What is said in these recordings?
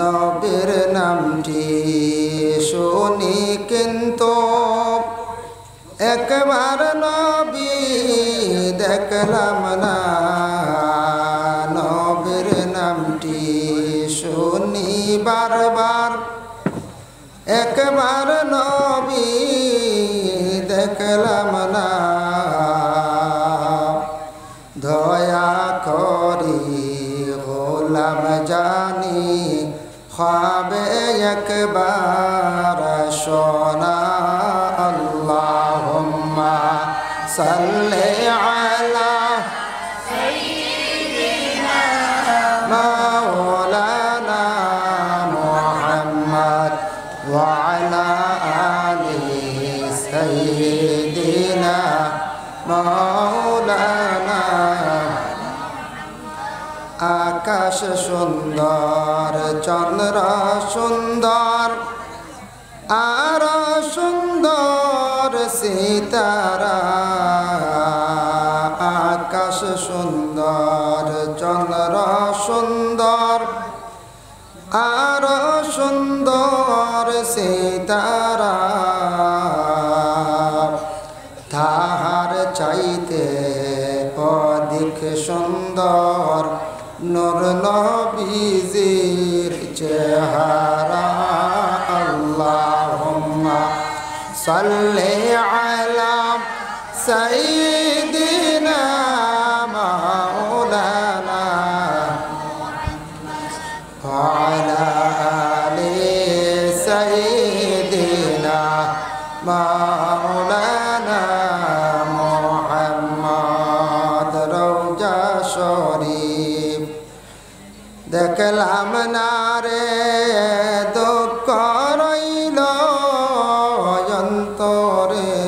নবীর নামটি শুনি কিন্তু একবার নবী দেখলাম না। নবীর নামটি শুনি বারবার, একবার নবী দেখলাম না। দয়া করি গোলাম জানি খাবে একবার শোনা। আল্লাহুম্মা সাল্লি আলা সাইয়্যিদিনা মাওলানা মুহাম্মদ ওয়া আলা আলি সাইয়্যিদিনা মাওলানা। আকাশ সুন্দর, চন্দ্র সুন্দর, আর সুন্দর সিতারা। আকাশ সুন্দর, চন্দ্র সুন্দর, আর সুন্দর সিতারা। তাহার চাইতে অধিক সুন্দর নূর নবীজির চেহারা। আল্লাহুম্মা সাল্লি আলা সাইয়্যিদিনা মাওলানা ওয়া আলা আলি সাইয়্যিদিনা মাওলানা মুহাম্মদ। রওজা শরীফ দেখলাম না রে, দুঃখ রইল অন্তরে।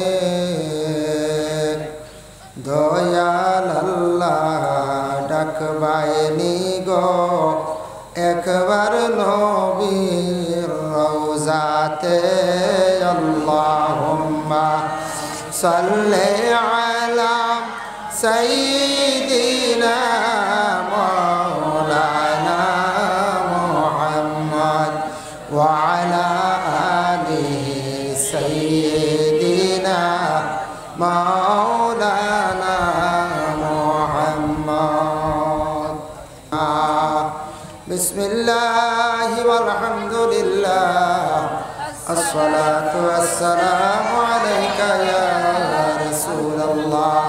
দয়াল আল্লাহ ডাকবায়নি গো একবার নবীর রওজাতে। আল্লাহুম্মা সাল্লি আলা সাইয়্যিদিনা মাওলানা মুহাম্মদ ওয়া আলা আলি সাইয়্যিদিনা মাওলানা মুহাম্মদ। বিসমিল্লাহি ওয়াল হামদুলিল্লাহ, আসসালাতু ওয়াসসালামু আলাইকা ইয়া রাসূলুল্লাহ।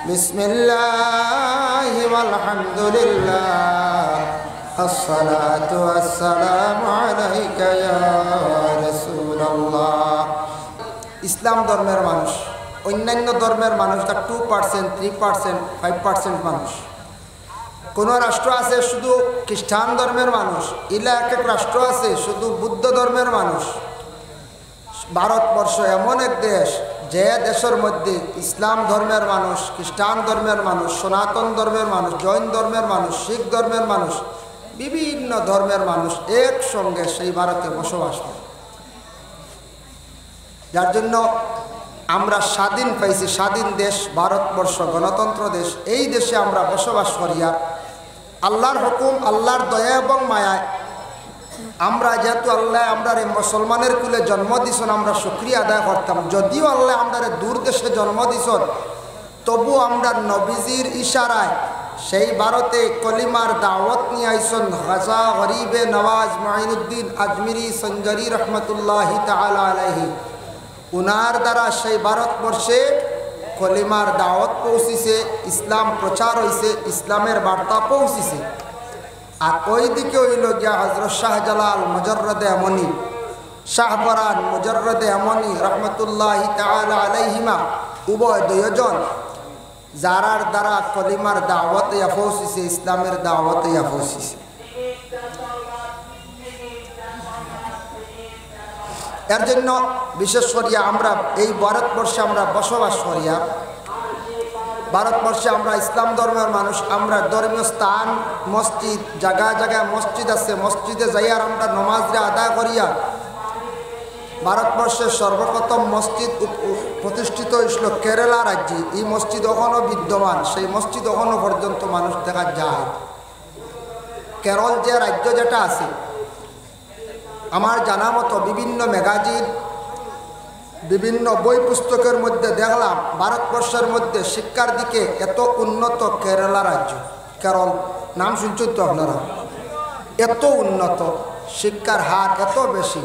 বিসমিল্লাহি ওয়াল হামদুলিল্লাহ, আসসালাতু ওয়াসসালামু আলাইকা ইয়া রাসূলুল্লাহ। ইসলাম ধর্মের মানুষ, অন্যান্য ধর্মের মানুষটা 2%, 3%, 5% মানুষ। কোনো রাষ্ট্র আছে শুধু খ্রিস্টান ধর্মের মানুষ, ইলা এক এক রাষ্ট্র আছে শুধু বুদ্ধ ধর্মের মানুষ। ভারতবর্ষ এমন এক দেশ যে দেশের মধ্যে ইসলাম ধর্মের মানুষ, খ্রিস্টান ধর্মের মানুষ, সনাতন ধর্মের মানুষ, জৈন ধর্মের মানুষ, শিখ ধর্মের মানুষ, বিভিন্ন ধর্মের মানুষ একসঙ্গে সেই ভারতে বসবাস করে। যার জন্য আমরা স্বাধীন পাইছি, স্বাধীন দেশ ভারতবর্ষ, গণতন্ত্র দেশ। এই দেশে আমরা বসবাস করিয়া আল্লাহর হুকুম, আল্লাহর দয়া এবং মায়ায় আমরা যেহেতু আল্লাহ আমরা মুসলমানের কুলে জন্ম দিছেন, আমরা শুকরিয়া আদায় করতাম। যদিও আল্লাহ আমরা দূর দেশে জন্ম দিছেন, তবু আমরা নবীজির ইশারায় সেই ভারতে কলিমার দাওয়াত নিয়ে আইসন। খাজা গরিবে নওয়াজ মুঈনুদ্দিন আজমিরি সঞ্জরি রহমতুল্লাহি তাআলা আলাইহি, উনার দ্বারা সেই ভারতবর্ষে কলিমার দাওয়াত পৌঁছিছে, ইসলাম প্রচার হয়েছে, ইসলামের বার্তা পৌঁছিছে। আর ওই দিকে হইল গিয়া হযরত শাহজালাল মুজাররদে আমনি, শাহপরান মুজাররদে আমনি রহমতুল্লাহি তাআলা আলাইহিমা, উভয় দুইজন যারার দ্বারা কলিমার দাওয়াত ইয়া পৌঁছিছে, ইসলামের দাওয়াত ইয়া পৌঁছিছে। এর জন্য বিশেষ করিয়া আমরা এই ভারতবর্ষে আমরা বসবাস করিয়া, ভারতবর্ষে আমরা ইসলাম ধর্মের মানুষ, আমরা ধর্মীয় স্থান মসজিদ, জায়গায় জায়গায় মসজিদ আছে, মসজিদে যাইয়ার আমরা নমাজরে আদায় করিয়া ভারতবর্ষের সর্বপ্রথম মসজিদ প্রতিষ্ঠিত হয়েছিল কেরালা রাজ্যে। এই মসজিদ এখনও বিদ্যমান, সেই মসজিদ এখনও পর্যন্ত মানুষ দেখা যায়। কেরল যে রাজ্য যেটা আছে, আমার জানা মতো বিভিন্ন ম্যাগাজিন বিভিন্ন বই পুস্তকের মধ্যে দেখলাম ভারতবর্ষের মধ্যে শিক্ষার দিকে এত উন্নত কেরালা রাজ্য, কেরল নাম শুনছেন তো আপনারা, এত উন্নত শিক্ষার হার এত বেশি,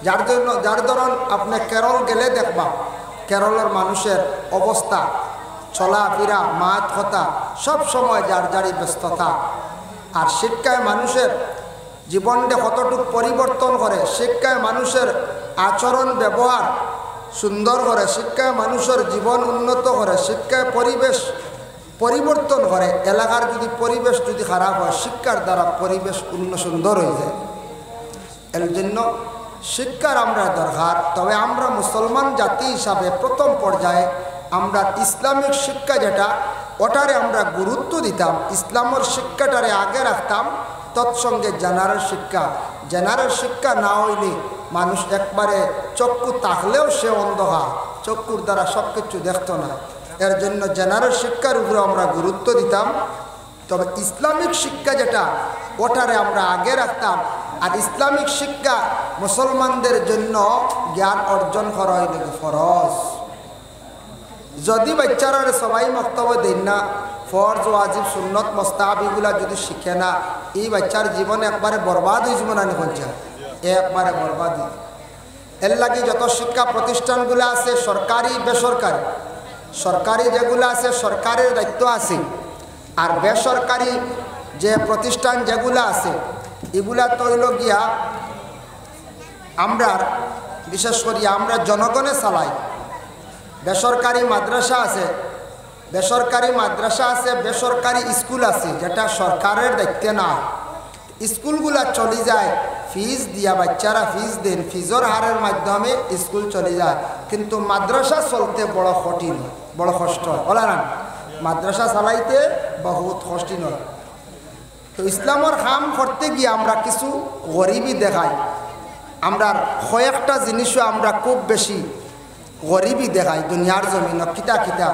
যার ধরুন আপনি কেরল গেলে দেখবা কেরলের মানুষের অবস্থা, চলাফেরা, মাত কথা সব সময় যার যারই ব্যস্ততা। আর শিক্ষায় মানুষের জীবনটা কতটুকু পরিবর্তন করে, শিক্ষায় মানুষের আচরণ ব্যবহার সুন্দর করে, শিক্ষায় মানুষের জীবন উন্নত করে, শিক্ষায় পরিবেশ পরিবর্তন করে। এলাকার যদি পরিবেশ যদি খারাপ হয়, শিক্ষার দ্বারা পরিবেশ সুন্দর হয়ে যায়। এর জন্য শিক্ষার আমরা দরকার। তবে আমরা মুসলমান জাতি হিসাবে প্রথম পর্যায়ে আমরা ইসলামিক শিক্ষা যেটা, ওটারে আমরা গুরুত্ব দিতাম, ইসলামের শিক্ষাটারে আগে রাখতাম। তৎসঙ্গে জেনারেল শিক্ষা না হইলে মানুষ একবারে চক্ষু তাকলেও সে অন্ধকার, চক্ষুর দ্বারা সব কিছু দেখত না। এর জন্য জেনারেল শিক্ষার উপরে আমরা গুরুত্ব দিতাম। তবে ইসলামিক শিক্ষা যেটা, ওটারে আমরা আগে রাখতাম। আর ইসলামিক শিক্ষা মুসলমানদের জন্য জ্ঞান অর্জন করা হইলে ফরজ। যদি বাচ্চারা সবাই মক্তব্য দেন না, ফরজ ওয়াজিব সুন্নত মুস্তাহাব এগুলা যদি শিখে না, এই বাচ্চার জীবন একবারে বরবাদ হয়ে যাবে না, নিখঞ্চা একবারে বরবাদ। এর লাগে যত শিক্ষা প্রতিষ্ঠানগুলো আছে সরকারি বেসরকারি, সরকারি যেগুলো আছে সরকারের দায়িত্ব আছে, আর বেসরকারি যে প্রতিষ্ঠান যেগুলো আছে এগুলা তৈল গিয়া আমরা বিশেষ করি আমরা জনগণে চালাই। বেসরকারি মাদ্রাসা আছে, বেসরকারি স্কুল আছে যেটা সরকারের দায়িত্বে না। স্কুলগুলা চলে যায় ফিজ দিয়া, বাচ্চারা ফিজ দেন, ফিজের হারের মাধ্যমে স্কুল চলে যায়। কিন্তু মাদ্রাসা চলতে বড় কঠিন, বড় কষ্ট, বলা না মাদ্রাসা চালাইতে বহুত কঠিন। তো ইসলামের কাম করতে গিয়ে আমরা কিছু গরিবই দেখাই, আমরা কয়েকটা জিনিসও আমরা খুব বেশি গরিবই দেখাই দুনিয়ার জমিন। কিতা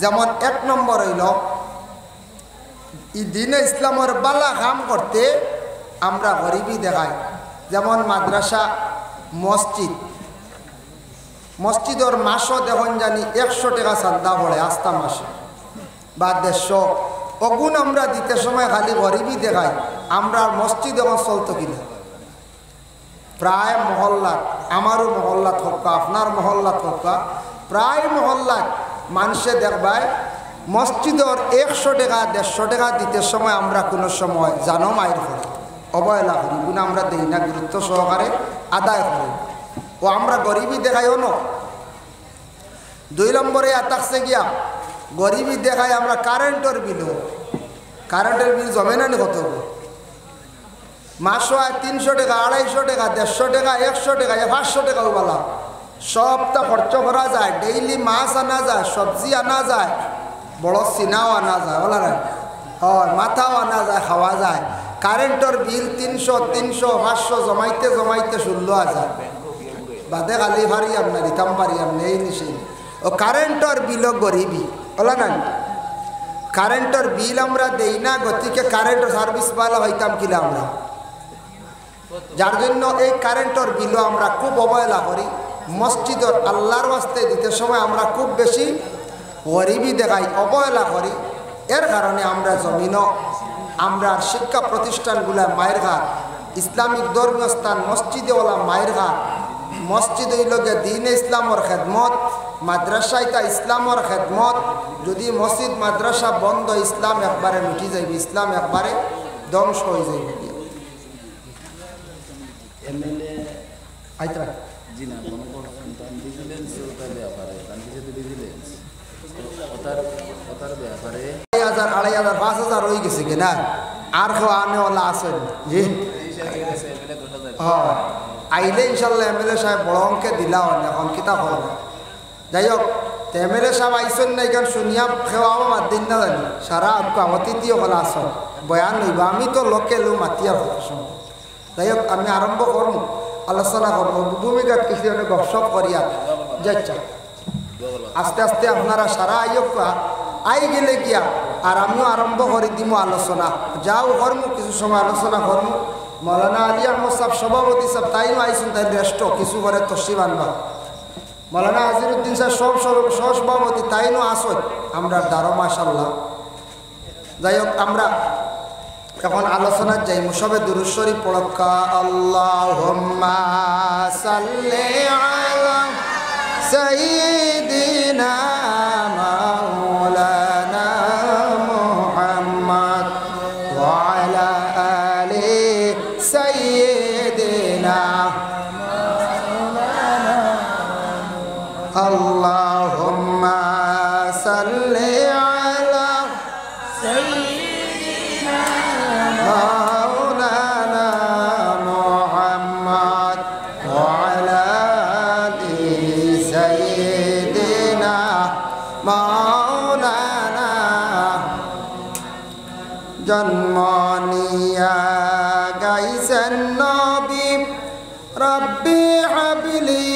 যেমন এক নম্বর হইল দিনে ইসলামের বালা কাম করতে আমরা গরিবই দেখাই। যেমন মাদ্রাসা, মসজিদের মাসও দেখুন জানি 100 টাকা চান্দা পড়ে আস্তা মাসে বা 150, অগুণ আমরা দিতে সময় খালি গরিবই দেখাই। আমরা মসজিদ এখন চলতো কিনা প্রায় মহল্লাত, আমারও মহল্লাত হোক আপনার মহল্লাত হোক, প্রায় মহল্লাত মানুষে দেখবায় মসজিদের 100 টাকা 150 টাকা দিতে সময় আমরা কোনো সময় জানো মায়ের করি, অবহেলা করি, গুণ আমরা দেই না, গুরুত্ব সহকারে আদায় করি। ও আমরা গরিবই দেখাইও না। 2 নম্বরে থাকছে গিয়া গরিবই দেখাই আমরা কারেন্টের বিল জমে না কত মাসও 300 টাকা 250 টাকা 150 টাকা 100 টাকা 500 টাকাও বলা সবটা খরচ করা যায়। ডেইলি মাছ আনা যায়, সবজি আনা যায়, বড় সিনাও আনা যায়, বলা না হয়, মাথাও আনা যায়, খাওয়া যায়। কারেন্টের বিল 300 500 জমাইতে 16,000 বাদে খালি ভারি আপনার দিতাম পারি আপনি এই নিশে। ও কারেন্টের বিলও গরিবই, বলা না কারেন্টের বিল আমরা দেই না, গতিকে কারেন্ট সার্ভিস পালা হইতাম কিলা আমরা, যার জন্য এই কারেন্টের বিলও আমরা খুব অবহেলা করি। মসজিদের আল্লাহর ওয়াস্তে দিতে সময় আমরা খুব বেশি গরিবই দেখাই, অবহেলা করি। এর কারণে আমরা জমিনও আমরা শিক্ষা প্রতিষ্ঠানগুলা মায়ের ঘাট, ইসলামিক ধর্মীয় স্থান মসজিদেওয়ালা মায়ের ঘাট, মসজিদ হইল গিয়ে দিন ইসলামর খেদমত, মাদ্রাসা এটা ইসলামর খেদমত। যদি মসজিদ মাদ্রাসা বন্ধ, ইসলাম একবারে মিটি যাইবে, ইসলাম একবারে ধ্বংস হয়ে যাইবে। আড়াই হাজার 5,000 হয়ে গেছে কিনা, আর খাওয়া আনেওয়ালা আছেন জি আইলে ইনশাল্লাহ এমএলএ সাহেব বড় অঙ্কে দিলাও এখন কিতা করব। যাই হোক, এমএলএ সাহেব আইসন না, এখান শুনিয়া খেওয়াও মাত দিন না জানি, সারা অতিথিও হল আসন বয়ান হইব, আমি তো লোকে লো মাতিয়ার কথা। যাই হোক, আমি আরম্ভ করব, আলোচনা করব, ভূমিকাত কিছু গপসপ করিয়া যাচ্ছা। আস্তে আস্তে আপনারা সারা আই গেলে গিয়া আর আমিও আরম্ভ করে দিব আলোচনা। যাও করবো, কিছু সময় আলোচনা করবো। মৌলানা আলী আহমদ সাহেব সভাপতি সাহেব তাইও আইসুন, তাই রেস্ট কিছু করে তসি বানবা। মৌলানা আজিরুদ্দিন সাহেব সহ সভাপতি তাইও আসত আমরা দারো মাশাল্লাহ। যাই হোক, আমরা এখন আলোচনার যাই। মুসবে দুরূদ শরীফ পড়কা। আল্লাহুম্মা সাল্লি আলা সাইয়্যিদিনা মাওলানা মুহাম্মদ ওয়া আলা আলি সাইয়্যিদিনা মাওলানা। আল্লাহুম্মা সাল্লি আলা সাইয়্যিদিনা মাওলানা মুহাম্মদ ওয়া আলা আলি সাইয়্যিদিনা মাওলানা। জন্ম নিয়া গাইছেন নবী রব্বি হাবলি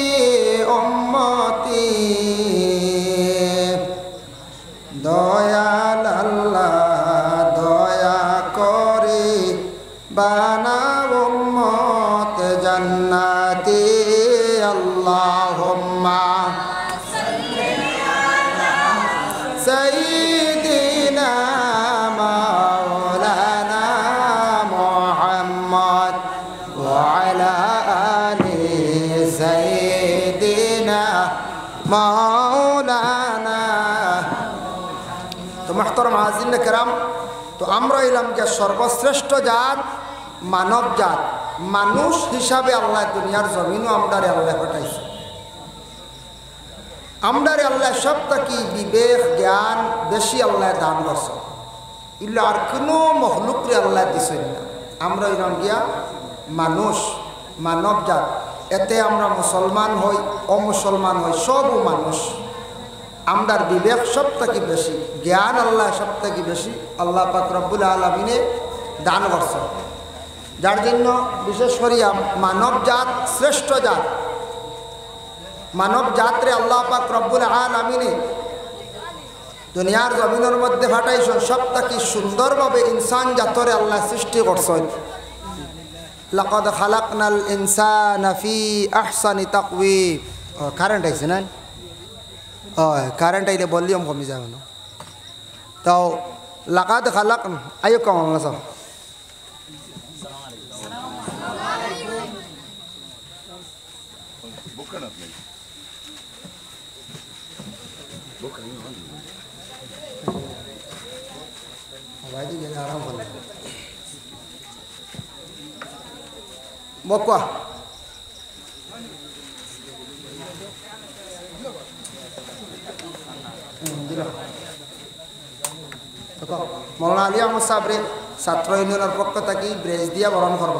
উম্মতি, দয়াল আল্লাহ দয়া করে বানাও উম্মত জান্নাতি। আল্লাহুম্মা সাইয়্যিদিনা মাওলানা মুহাম্মদ ওয়া আলা আলি সাইয়্যিদিনা মাওলানা। তো মুহতারাম হাজিরিন কেরাম, তো আমরা এলাম যে সর্বশ্রেষ্ঠ জাত মানব জাত। মানুষ হিসাবে আল্লাহ দুনিয়ার জমিনও আমদারে আল্লাহ পাঠাইছে। আমদারে আল্লাহ সব থাকি বিবেক জ্ঞান বেশি আল্লাহ দান করছে। ইল্লা আর কোনো মখলুকরে আল্লাহ দিছেন না। আমরা এলাম গিয়া মানুষ মানব জাত। এতে আমরা মুসলমান হই অমুসলমান হই, সবও মানুষ। আমদার বিবেক সব থেকে বেশি, জ্ঞান আল্লাহ সব থেকে বেশি আল্লাহ পাক রব্বুল আলামিনে দান করছে। যার জন্য বিশেষ করিয়া মানব জাত শ্রেষ্ঠ জাত। মানব জাতরে আল্লাহ পাক রব্বুল আলামিনে দুনিয়ার জমিনের মধ্যে ফাটাইছেন। সব থেকে সুন্দরভাবে ইনসান জাতরে আল্লাহ সৃষ্টি করছেন। লাকাদ খালাকনাল ইনসানা ফি আহসানি তাকওয়িম। কারেন্ট আইছে না? কারেন্ট আইলে ভলিউম কমে যাবে না। তো লাকাদ খালাক আয়ো কম না সব। আরাম করলে বকুয়া মৌলানা আলী আহমদ সাহেবরে ছাত্র ইউনিয়নের পক্ষ থেকে ব্রেজ দিয়া বরণ করব।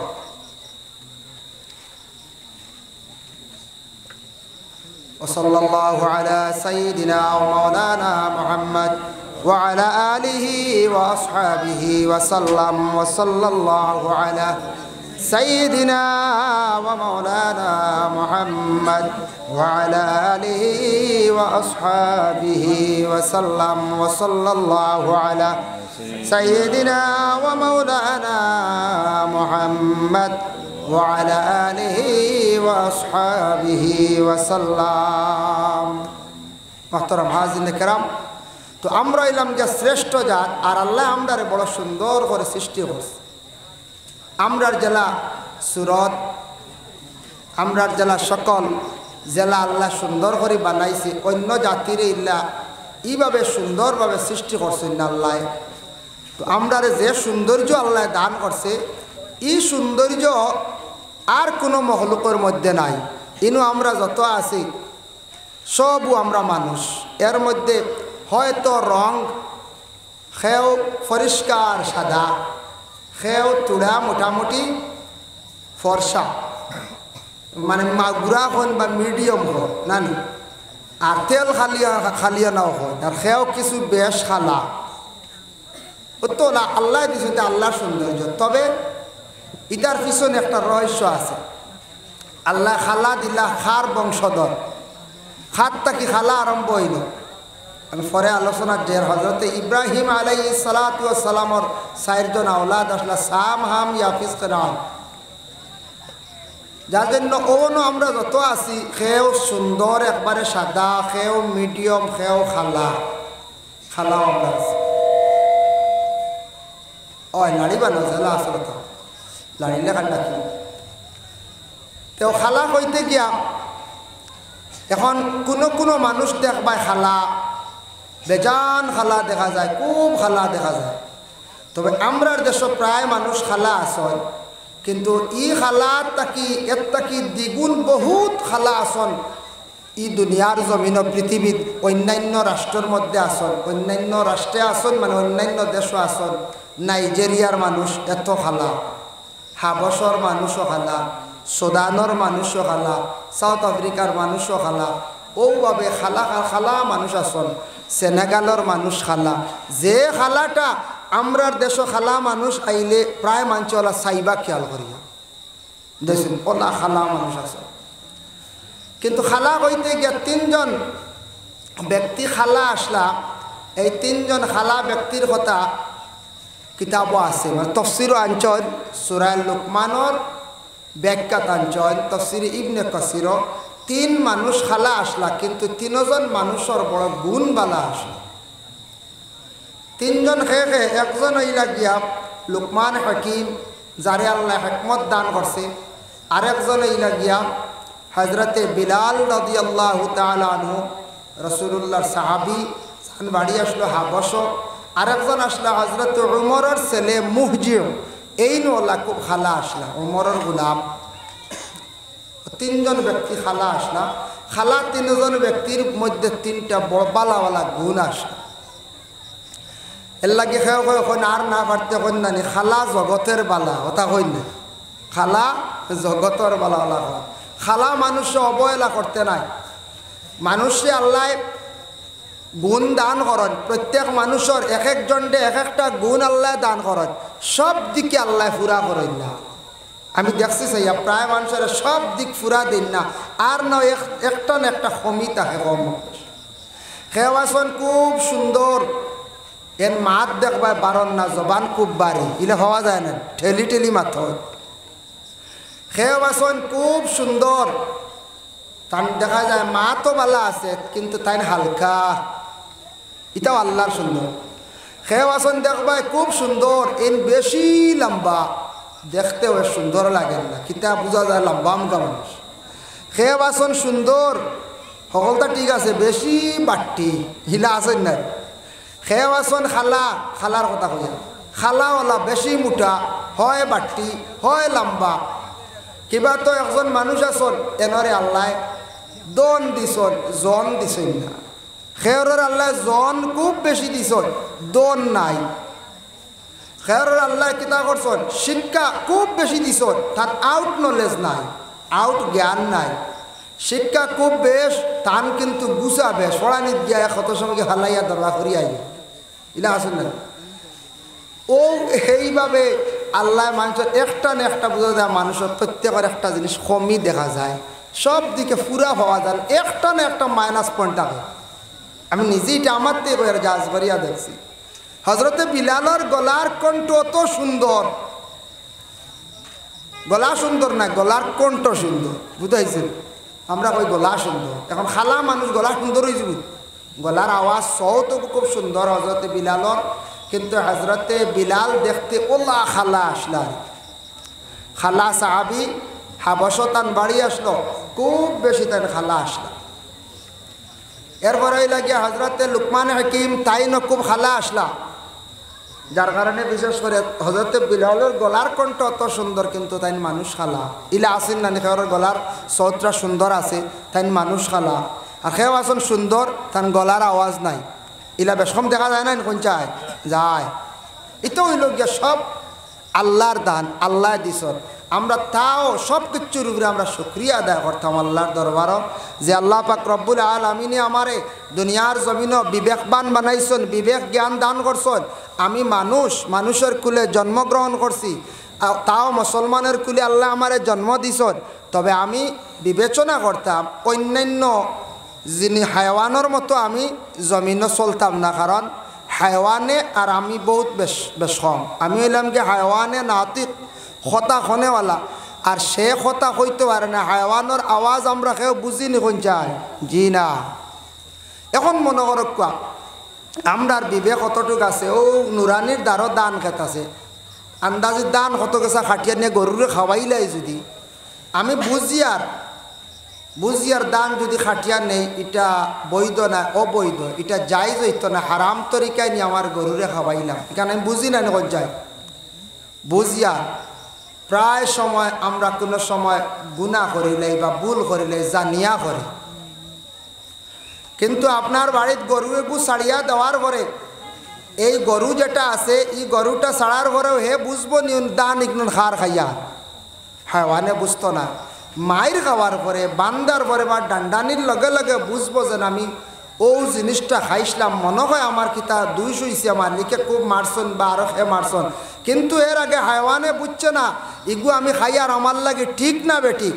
ওয়াসাল্লাল্লাহু আলা সাইয়্যিদিনা ওয়া মাওলানা মুহাম্মদ ওয়া আলা আলিহি ওয়া আসহাবিহি ওয়া সাল্লাম। ওয়া সাল্লাল্লাহু আলা সাইয়্যিদিনা ওয়া মাওলানা মুহাম্মদ ওয়া আলা আলিহি ওয়া আসহাবিহি ওয়া সাল্লাম। ওয়া সাল্লাল্লাহু আলা সাইয়্যিদিনা ওয়া মাওলানা মুহাম্মদ ওয়া আলা আলিহি ওয়া আসহাবিহি ওয়া সাল্লাম। মুহতারাম হাজিরিন কেরাম, তো আমরা এলাম যে শ্রেষ্ঠ জাত। আর আল্লাহ আমরারে বড় সুন্দর করে সৃষ্টি করছে। আমরার জেলা সুরত, আমরার জেলা সকল জেলা আল্লাহ সুন্দর করে বানাইছে। অন্য জাতির ইল্লা এইভাবে সুন্দরভাবে সৃষ্টি করছেন না আল্লাহ। তো আমরারে যে সৌন্দর্য আল্লাহ দান করছে, এই সৌন্দর্য আর কোনো মখলুকের মধ্যে নাই। ইনু আমরা যত আছি সবও আমরা মানুষ। এর মধ্যে হয়তো রং খেও পরিষ্কার সাদা, খেও তুড়া মোটামুটি ফর্সা, মানে গুড়া হন বা মিডিয়াম হন নানি। আর তেল খালিয়া নাও হয়, আর খেও কিছু বেশ খালা। তো আল্লাহ দিছে আল্লাহর সৌন্দর্য। তবে ইটার পিছনে একটা রহস্য আছে। আল্লাহ খালা দিলা খার বংশধর, খার থাকি খালা আরম্ভ হইল। আমি পরে আলোচনার যে হজরতে ইব্রাহিম আলাইহিস সালাতু ওয়াস সালামর 4 জন আওলাদ আসলা সাম হাম ইয়াফিস কেরাম। যার জন্য ওনো আমরা যত আছি সেও সুন্দর একবারে সাদা, সেও মিডিয়াম, সেও খালা খালাও আমরা আছি। ওই লাড়ি বানো জেলা আসলে তো লাড়িলে কান্না কি তো খালা কইতে গিয়া এখন কোনো মানুষ দেখবায় খালা বেজান খালা দেখা যায়, খুব খালা দেখা যায়। তবে আমরার দেশ প্রায় মানুষ খালা আসন, কিন্তু ই খালা তাকি দ্বিগুণ বহুত খালা আসন ই দুনিয়ার জমিন পৃথিবীর অন্যান্য রাষ্ট্রের মধ্যে আসন, অন্যান্য রাষ্ট্রে আসন মানে অন্যান্য দেশও আসন। নাইজেরিয়ার মানুষ এত খালা, হাবসর মানুষও খালা, সুদানের মানুষও খালা, সাউথ আফ্রিকার মানুষও খালা, ওভাবে খালা খালা মানুষ আসন। সেনেগালের মানুষ খালা, যে খালাটা আমরার দেশ খালা মানুষ আইলে প্রায় মানুষ ওলা সাইবা খেয়াল করিয়া দেখুন ওলা খালা মানুষ আছে। কিন্তু খালা হইতে গিয়া তিনজন ব্যক্তি খালা আসলা, এই তিনজন খালা ব্যক্তির কথা কিতাবও আছে, মানে তফসিরও আঞ্চল, সূরা লুকমানের ব্যাখ্যাত আঞ্চল, তফসির ইবনে কাসির। তিন মানুষ খালা আসলা, কিন্তু তিনজন মানুষের বড় গুণ বালা আসলা। তিনজন খেয়ে একজন হইলা গিয়া লুকমান হাকিম, যারে আল্লাহ হিকমত দান করছে। আরেকজন হইলা গিয়া হজরতে বিলাল রাদিয়াল্লাহু তাআলা আনহু, রাসূলুল্লাহর সাহাবী, বাড়ি আসলো হাবশ। আরেকজন আসলা হজরত উমরের ছেলে মুহজির, এই নোলা খুব খালা আসলা, উমরের গোলাম। তিনজন ব্যক্তি খালা আসলা। খালা তিনজন ব্যক্তির মধ্যে তিনটা বড় বালাওয়ালা গুণ আসলা। এর লাগে খেয়ে কখন আর না পারতে কন্যানি খালা জগতের বালা ওটা কইন না, খালা জগতের বালাওয়ালা হয়। খালা মানুষে অবহেলা করতে নাই, মানুষে আল্লাহ গুণ দান করেন। প্রত্যেক মানুষের এক একজনকে এক একটা গুণ আল্লাহ দান করেন, সব দিকে আল্লাহ পুরা করেন না। আমি দেখছি চাইয়া প্রায় মানুষের সব দিক পুরা দিন না, আর না একটা না একটা কমি থাকে কম। খেওয়াছন খুব সুন্দর, এর মাত দেখবা বারণ না, জবান খুব বাড়ি, ইলে হওয়া যায় না, ঠেলি ঠেলি মাথ। খেওয়াছন খুব সুন্দর, তান দেখা যায় মা তো বালা আছে, কিন্তু তাই হালকা, এটাও আল্লাহর সুন্দর। খেওয়াছন দেখবা খুব সুন্দর, এন বেশি লম্বা, দেখতেও সুন্দর লাগে না, কিতা বোঝা যায় লম্বা আমকা মানুষ। খেওয়াছন সুন্দর, সকলটা ঠিক আছে, বেশি বাট্টি হিলা আছেন না। খেওয়াছন খালা, খালার কথা কইয়া খালাওয়ালা বেশি মোটা হয়, বাট্টি হয় লম্বা। কিবা তো একজন মানুষ আসন এনরে আল্লাহ দন দিছন, জন দিছেন না। খেয়রের আল্লাহ জন খুব বেশি দিছন, দন নাই। খেয়রের আল্লাহ কিতা করছন, শিক্ষা খুব বেশি দিছন, তার আউট নলেজ নাই, আউট জ্ঞান নাই। শিক্ষা খুব বেশ, তান কিন্তু গুছা বেশ, পড়ানি দিয়া কত সময় হালাইয়া দরবার করি আই ইলা আসেন না। ও এইভাবে আল্লাহ মানুষের একটা না একটা বোঝা যায়, মানুষের প্রত্যেকের একটা জিনিস কমই দেখা যায়, সব দিকে পুরা পাওয়া যায়, একটা না একটা মাইনাস পয়েন্ট থাকে। আমি নিজেই এটা আমার থেকে জাজ করিয়া দেখছি। হজরতে বিলালের গলার কণ্ঠ অত সুন্দর, গলা সুন্দর না, গলার কণ্ঠ সুন্দর, বুঝাইছেন? আমরা কই গলা সুন্দর, এখন খালা মানুষ গলা সুন্দর হয়ে যাব, গলার আওয়াজ সহতো খুব সুন্দর হজরতে বিলালর। কিন্তু হজরতে বিলাল দেখতে ওলা খালা আসলা, খালা সাহাবি হাবশ তান বাড়ি আসলো, খুব বেশি তান খালা আসলা। এরপরে লাগিয়া হজরতে লুকমান হাকিম তাইন খুব খালা আসলা, যার কারণে বিশেষ করে হজরতে বিলালের গলার কণ্ঠ অত সুন্দর, কিন্তু তাই মানুষ খালা। ইলা আসেন না খেওয়ার গলার চৌত্রা সুন্দর আছে, তাই মানুষ খালা। আর খেও আসন সুন্দর, তার গলার আওয়াজ নাই, ইলা বেশ কম দেখা যায় না, কোন চায় যায়। এটা হইল গিয়া সব আল্লাহর দান, আল্লাহ দিছন। আমরা তাও সব কিছুর উপরে আমরা শুকরিয়া আদায় করতাম আল্লাহর দরবার, যে আল্লাহ পাক রব্বুল আলামিনে আমারে দুনিয়ার জমিন বিবেকবান বানাইছেন, বিবেক জ্ঞান দান করছেন। আমি মানুষের কুলে জন্মগ্রহণ করছি, তাও মুসলমানের কুলে আল্লাহ আমারে জন্ম দিছেন। তবে আমি বিবেচনা করতাম অন্যান্য যিনি হায়ওয়ানের মতো আমি জমিনও চলতাম না, কারণ হায়ওয়ানে আর আমি বহুত বেশ কম। আমি হইলাম কি হায়ওয়ানে নাতিক, কথা খনেওয়ালা, আর সে কথা হইতে পারে না, হায়াওয়ানোর আওয়াজ আমরা কেউ বুঝিনি কোন চাই জি না। এখন মনে করো কোয়া আমরার বিবেক কতটুক আছে, ও নুরানির দ্বারও দান খেত আছে, আন্দাজি দান কত গেছা খাটিয়া নিয়ে গরুরে খাওয়াইলাই যদি আমি বুঝিয়ার দান যদি খাটিয়া নেই, এটা বৈধ না অবৈধ, এটা জায়জ হইতো না, হারাম তরিকায় নিয়ে আমার গরুরে খাওয়াইলাম, এখানে আমি বুঝি না কোন যায় বুঝিয়ার। প্রায় সময় আমরা কোনো সময় গুনাহ করিলে বা ভুল করিলে জানিয়া করি, কিন্তু আপনার বাড়ির গরু একু ছাড়িয়া দেওয়ার পরে এই গরু যেটা আছে এই গরুটা ছাড়ার পরেও হে বুঝবো নিউন দান ইগনুন খার খাইয়া, হায়াওয়ানে বুঝতো না। মায়ের খাওয়ার পরে বান্দার পরে বা ডান্ডানির লগে লগে বুঝবো যে আমি ও জিনিসটা খাইছিলাম, মনে হয় আমার কিতা 200 হইছে, আমার লিখে খুব মারছন বা আরো হে মারছন, কিন্তু এর আগে হায়াওয়ানে বুঝছে না ইগু আমি খাইয়ার আমার লাগে ঠিক না বেঠিক।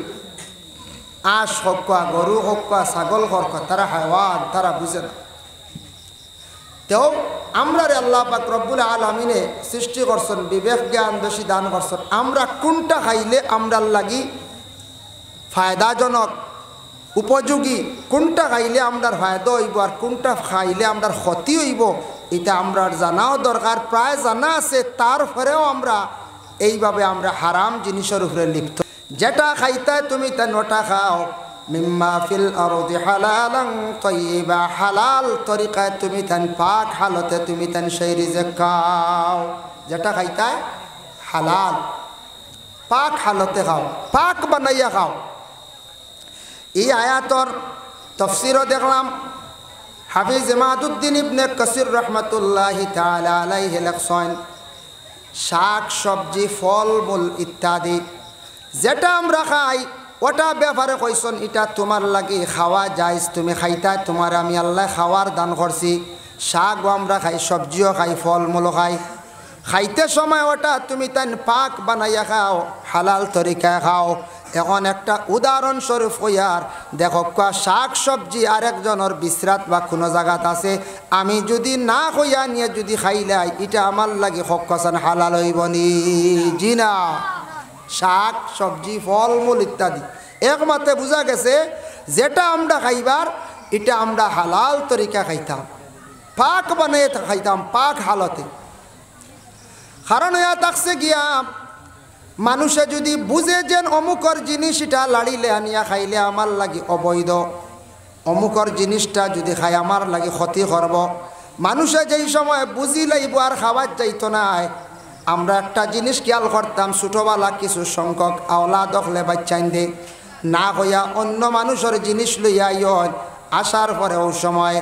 আঁশ হোক গরু হোক ছাগল হোক, তারা হায়াওয়ান, তারা বুঝে না। তেও আমরা রে আল্লাহ পাক রব্বুল আলামিনে সৃষ্টি করছেন, বিবেক জ্ঞান বেশি দান করছেন। আমরা কোনটা খাইলে আমরার লাগি ফায়দাজনক উপযোগী, কোনটা খাইলে আমরার ফায়দা হইব আর কোনটা খাইলে আমরার ক্ষতি হইব, এটা আমরার জানাও দরকার। প্রায় জানা আছে, তারপরেও আমরা এইভাবে আমরা হারাম জিনিসের উপরে লিপ্ত। যেটা খাইতে তুমি তা নটা খাও, মিম্মা ফিল আরদি হালালান তাইয়্যিবা, হালাল তরিকায় তুমি তান পাক হালতে তুমি তান সেই রিজিক খাও। যেটা খাইতে হালাল পাক হালতে খাও, পাক বানাইয়া খাও। এই আয়াতর তাফসীরও দেখলাম হাফিজ ইমাদউদ্দিন ইবনে কাসির রহমাতুল্লাহি তাআলা আলাইহি লেখছেন, শাক সবজি ফল মূল ইত্যাদি যেটা আমরা খাই ওটা ব্যাপারে কইছেন এটা তোমার লাগি খাওয়া জায়েজ, তুমি খাইতা, তোমার আমি আল্লাহ খাওয়ার দান করছি। শাকও আমরা খাই, সবজিও খাই, ফল মূলও খাই। খাইতে সময় ওটা তুমি তাই পাক বানাইয়া খাও, হালাল তরিকায় খাও। এখন একটা উদাহরণস্বরূপ হইয়ার দেখো, শাক সবজি আরেকজনের বিশ্রাত বা কোনো জায়গাত আছে, আমি যদি না হইয়া নিয়ে যদি খাইলাই এটা আমার লাগে হকান হালাল হইবনি জি না। শাক সবজি ফল মূল ইত্যাদি একমাত্র বোঝা গেছে যেটা আমরা খাইবার এটা আমরা হালাল তরিকা খাইতাম, পাক বানিয়ে খাইতাম, পাক হালতে। কারণ ইয়া থাকছে গিয়া মানুষে যদি বুঝে যে অমুকর জিনিস এটা লাড়িলে আনিয়া খাইলে আমার লাগে অবৈধ, অমুকর জিনিসটা যদি খাই আমার লাগে ক্ষতি করব, মানুষে যেই সময় বুঝি লাইব আর খাবার যাইতো না। আমরা একটা জিনিস খেয়াল করতাম, ছোটোবেলা কিছু সংখ্যক আওলাদ হলে বাচ্চাইন দে না হইয়া অন্য মানুষের জিনিস লইয়া ইয়ন আসার পরেও সময়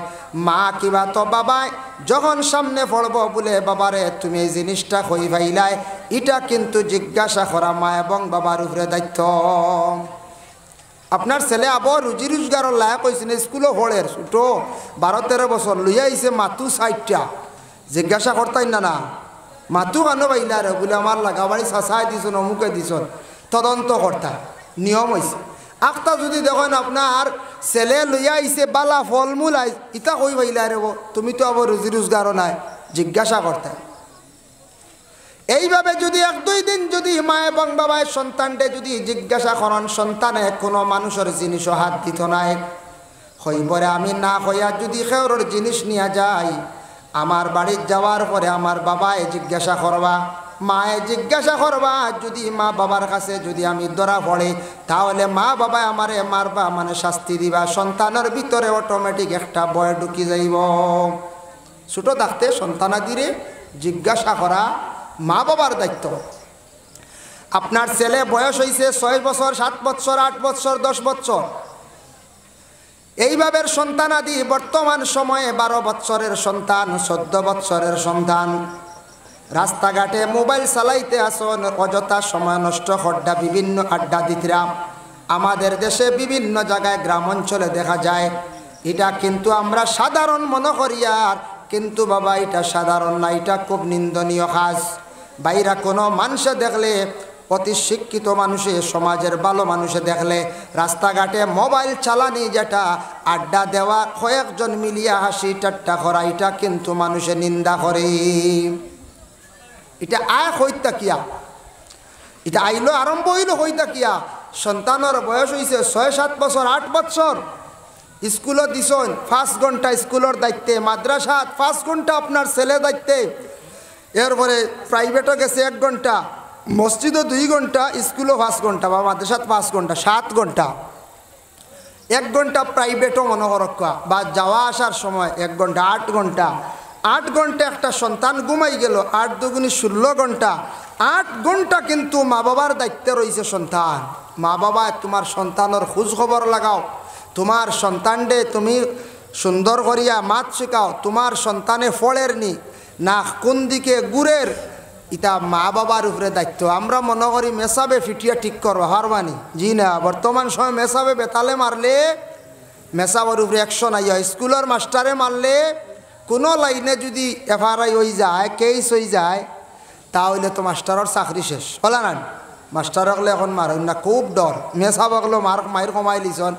মা কিবা তো বাবাই যখন সামনে পড়ব বলে, বাবারে তুমি এই জিনিসটা কই ভাইলাই, এটা কিন্তু জিজ্ঞাসা করা মা এবং বাবার উপরে দায়িত্ব। আপনার ছেলে আবার রুজি রোজগারের লায়ক হয়েছে, স্কুলও পড়ের ছোটো 12-13 বছর লইয়া আইছে মাতু 60টা, জিজ্ঞাসা করতাই না মাতু কানো পাইলা রে বলে, আমার লাগা বাড়ি চাচাই দিছন অমুকে দিছন, তদন্ত কর্তা নিয়ম হয়েছে। আখটা যদি দেখেন আপনার ছেলে লইয়া আইছে বালা ফলমূল আই, ইটা কই পাইলা রে, তুমি তো আবার রুজি রোজগারও নাই, জিজ্ঞাসা করতে। এইভাবে যদি 1-2 দিন যদি মা এবং বাবায় সন্তানকে যদি জিজ্ঞাসা করেন, সন্তানে কোনো মানুষের জিনিসও হাত দিত নাই, হইবরে আমি না হইয়া যদি খেউর জিনিস নিয়ে যাই, আমার বাড়ির যাওয়ার পরে আমার বাবায় জিজ্ঞাসা করবা, মায়ে জিজ্ঞাসা করবা, যদি মা বাবার কাছে যদি আমি ধরা পড়ে তাহলে মা বাবা আমারে মারবা, মানে শাস্তি দিবা। সন্তানের ভিতরে অটোমেটিক একটা ভয় ঢুকি যাইব। ছোটো থাকতে সন্তানাদিরে জিজ্ঞাসা করা মা বাবার দায়িত্ব। আপনার ছেলে বয়স হয়েছে 6 বছর, 7 বছর, 8 বছর, 10 বছর, এইভাবে সন্তানাদি বর্তমান সময়ে 12 বছরের সন্তান, 14 বছরের সন্তান রাস্তাঘাটে মোবাইল চালাইতে আসন, অযথা সময় নষ্ট হড্ডা বিভিন্ন আড্ডা দিতরা আমাদের দেশে বিভিন্ন জায়গায় গ্রাম অঞ্চলে দেখা যায়। এটা কিন্তু আমরা সাধারণ মনে করি, আর কিন্তু বাবা এটা সাধারণ না, এটা খুব নিন্দনীয় কাজ। বাইরা কোনো মানুষে দেখলে, অতি শিক্ষিত মানুষে, সমাজের ভালো মানুষে দেখলে রাস্তাঘাটে মোবাইল চালানি, যেটা আড্ডা দেওয়া, কয়েকজন মিলিয়া হাসি ঠাট্টা করা, এটা কিন্তু মানুষে নিন্দা করে। এটা আয় হইতা কিয়া এটা আইলো আরম্ভ হইল হইতা কিয়া সন্তানের বয়স হয়েছে 6-7 বছর 8 বছর স্কুলত দিছন 5 ঘন্টা স্কুলের দায়িত্বে, মাদ্রাসাত 5 ঘন্টা আপনার ছেলে দায়িত্বে, এরপরে প্রাইভেটও গেছে 1 ঘন্টা, মসজিদও 2 ঘন্টা, স্কুলও 5 ঘন্টা বা মাদ্রাসাত 5 ঘন্টা, 7 ঘন্টা। 1 ঘন্টা প্রাইভেটও মনোহরক্ষা বা যাওয়া আসার সময় 1 ঘন্টা, 8 ঘন্টা। 8 ঘন্টা একটা সন্তান ঘুমাই গেল, 8 দুগুণে 16 ঘন্টা। 8 ঘন্টা কিন্তু মা বাবার দায়িত্বে রয়েছে সন্তান। মা বাবা তোমার সন্তানের খোঁজ খবর লাগাও, তোমার সন্তানডে তুমি সুন্দর করিয়া মাত শেখাও, তোমার সন্তানে ফলের নি না কোন দিকে গুড়ের, ইটা মা বাবার উপরে দায়িত্ব। আমরা মনে করি মেসাবে ফিটিয়া ঠিক করবো হারবানি, জি না। বর্তমান সময় মেসাবে বেতালে মারলে মেসাবের উপরে অ্যাকশন আইয়া, স্কুলের মাস্টারে মারলে কোনো লাইনে যদি এফআরআই হয়ে যায়, কেস হয়ে যায়, তাহলে তো মাস্টারের চাকরি শেষ হলা না। মাস্টার হকলে এখন মারুন না, খুব ডর। মেসাব হকলো মায়ের কমাই লিছন,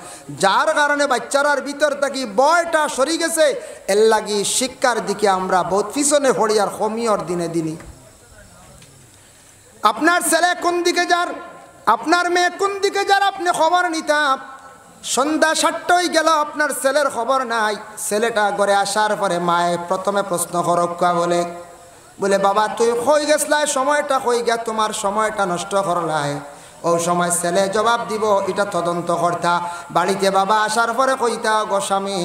যার কারণে বাচ্চারার ভিতর থাকি বয়টা সরি গেছে। এর লাগি শিক্ষার দিকে আমরা বহুত পিছনে পড়ি আর কমিয়র দিনে দিনই। আপনার ছেলে কোন দিকে যার, আপনার মেয়ে কোন দিকে যার আপনি খবর নিতাম। সন্ধ্যা 7টা হয়ে গেল, আপনার ছেলের খবর নাই। ছেলেটা ঘরে আসার পরে মায়ে প্রথমে প্রশ্ন করক্কা বলে বাবা তুই কই গেছলাই, সময়টা কই গে, তোমার সময়টা নষ্ট করলাই। ও সময় ছেলে জবাব দিব এটা তদন্ত কর্তা। বাড়িতে বাবা আসার পরে কইতা গো স্বামী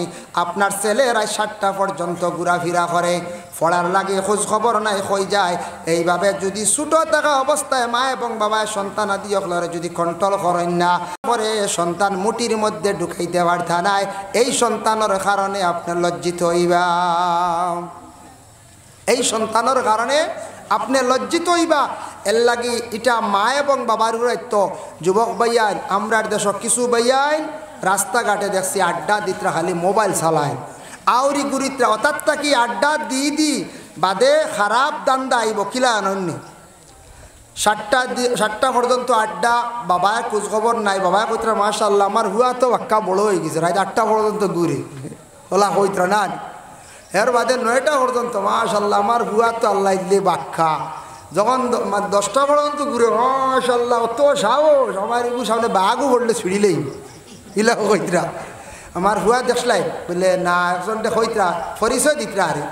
আপনার ছেলেরা 7টা পর্যন্ত ঘোরাফেরা করে, পড়ার লাগে খোঁজ খবর নাই কই যায়। এইভাবে যদি ছোটো থাকা অবস্থায় মা এবং বাবায় সন্তান আদি অকলরে যদি কন্ট্রোল করেন না, পরে সন্তান মুটির মধ্যে ঢুকাইতে পারতা নাই। এই সন্তানের কারণে আপনি লজ্জিত হইবা, এই সন্তানের কারণে আপনি লজ্জিত হইবা। এর লাগি এটা মা এবং বাবার দায়িত্ব। যুবক ভাইয়ান, আমরার দেশ কিছু ভাইয়ান রাস্তাঘাটে দেখছি আড্ডা দিতরা খালি মোবাইল চালায়, আউরি গুরিতরা অর্থাৎ কি আড্ডা দি বাদে খারাপ দান্দা আইব কিলা আনন্নি। 7টা পর্যন্ত আড্ডা, বাবায় খোঁজখবর নাই। বাবায় কইতরা মাশাআল্লাহ আমার হুয়া তো বাক্কা বড় হয়ে গেছে, রাত 8টা পর্যন্ত ঘুরে ওলা কইতরা না। এর বাদে 9টা পর্যন্ত মাশাআল্লাহ আমার হুয়া তো আল্লাহ ইল্লে বাক্কা। যখন 10টা পর্যন্ত ঘুরে মাশাআল্লাহ অত সাহস, আমার এগু সামনে বাঘও পড়লে ছিঁড়িলেই ইলা কইতরা। আমার হুয়া দেখলাই বলে না, একজনটা কইতরা পরিচয় দিতরা, আরে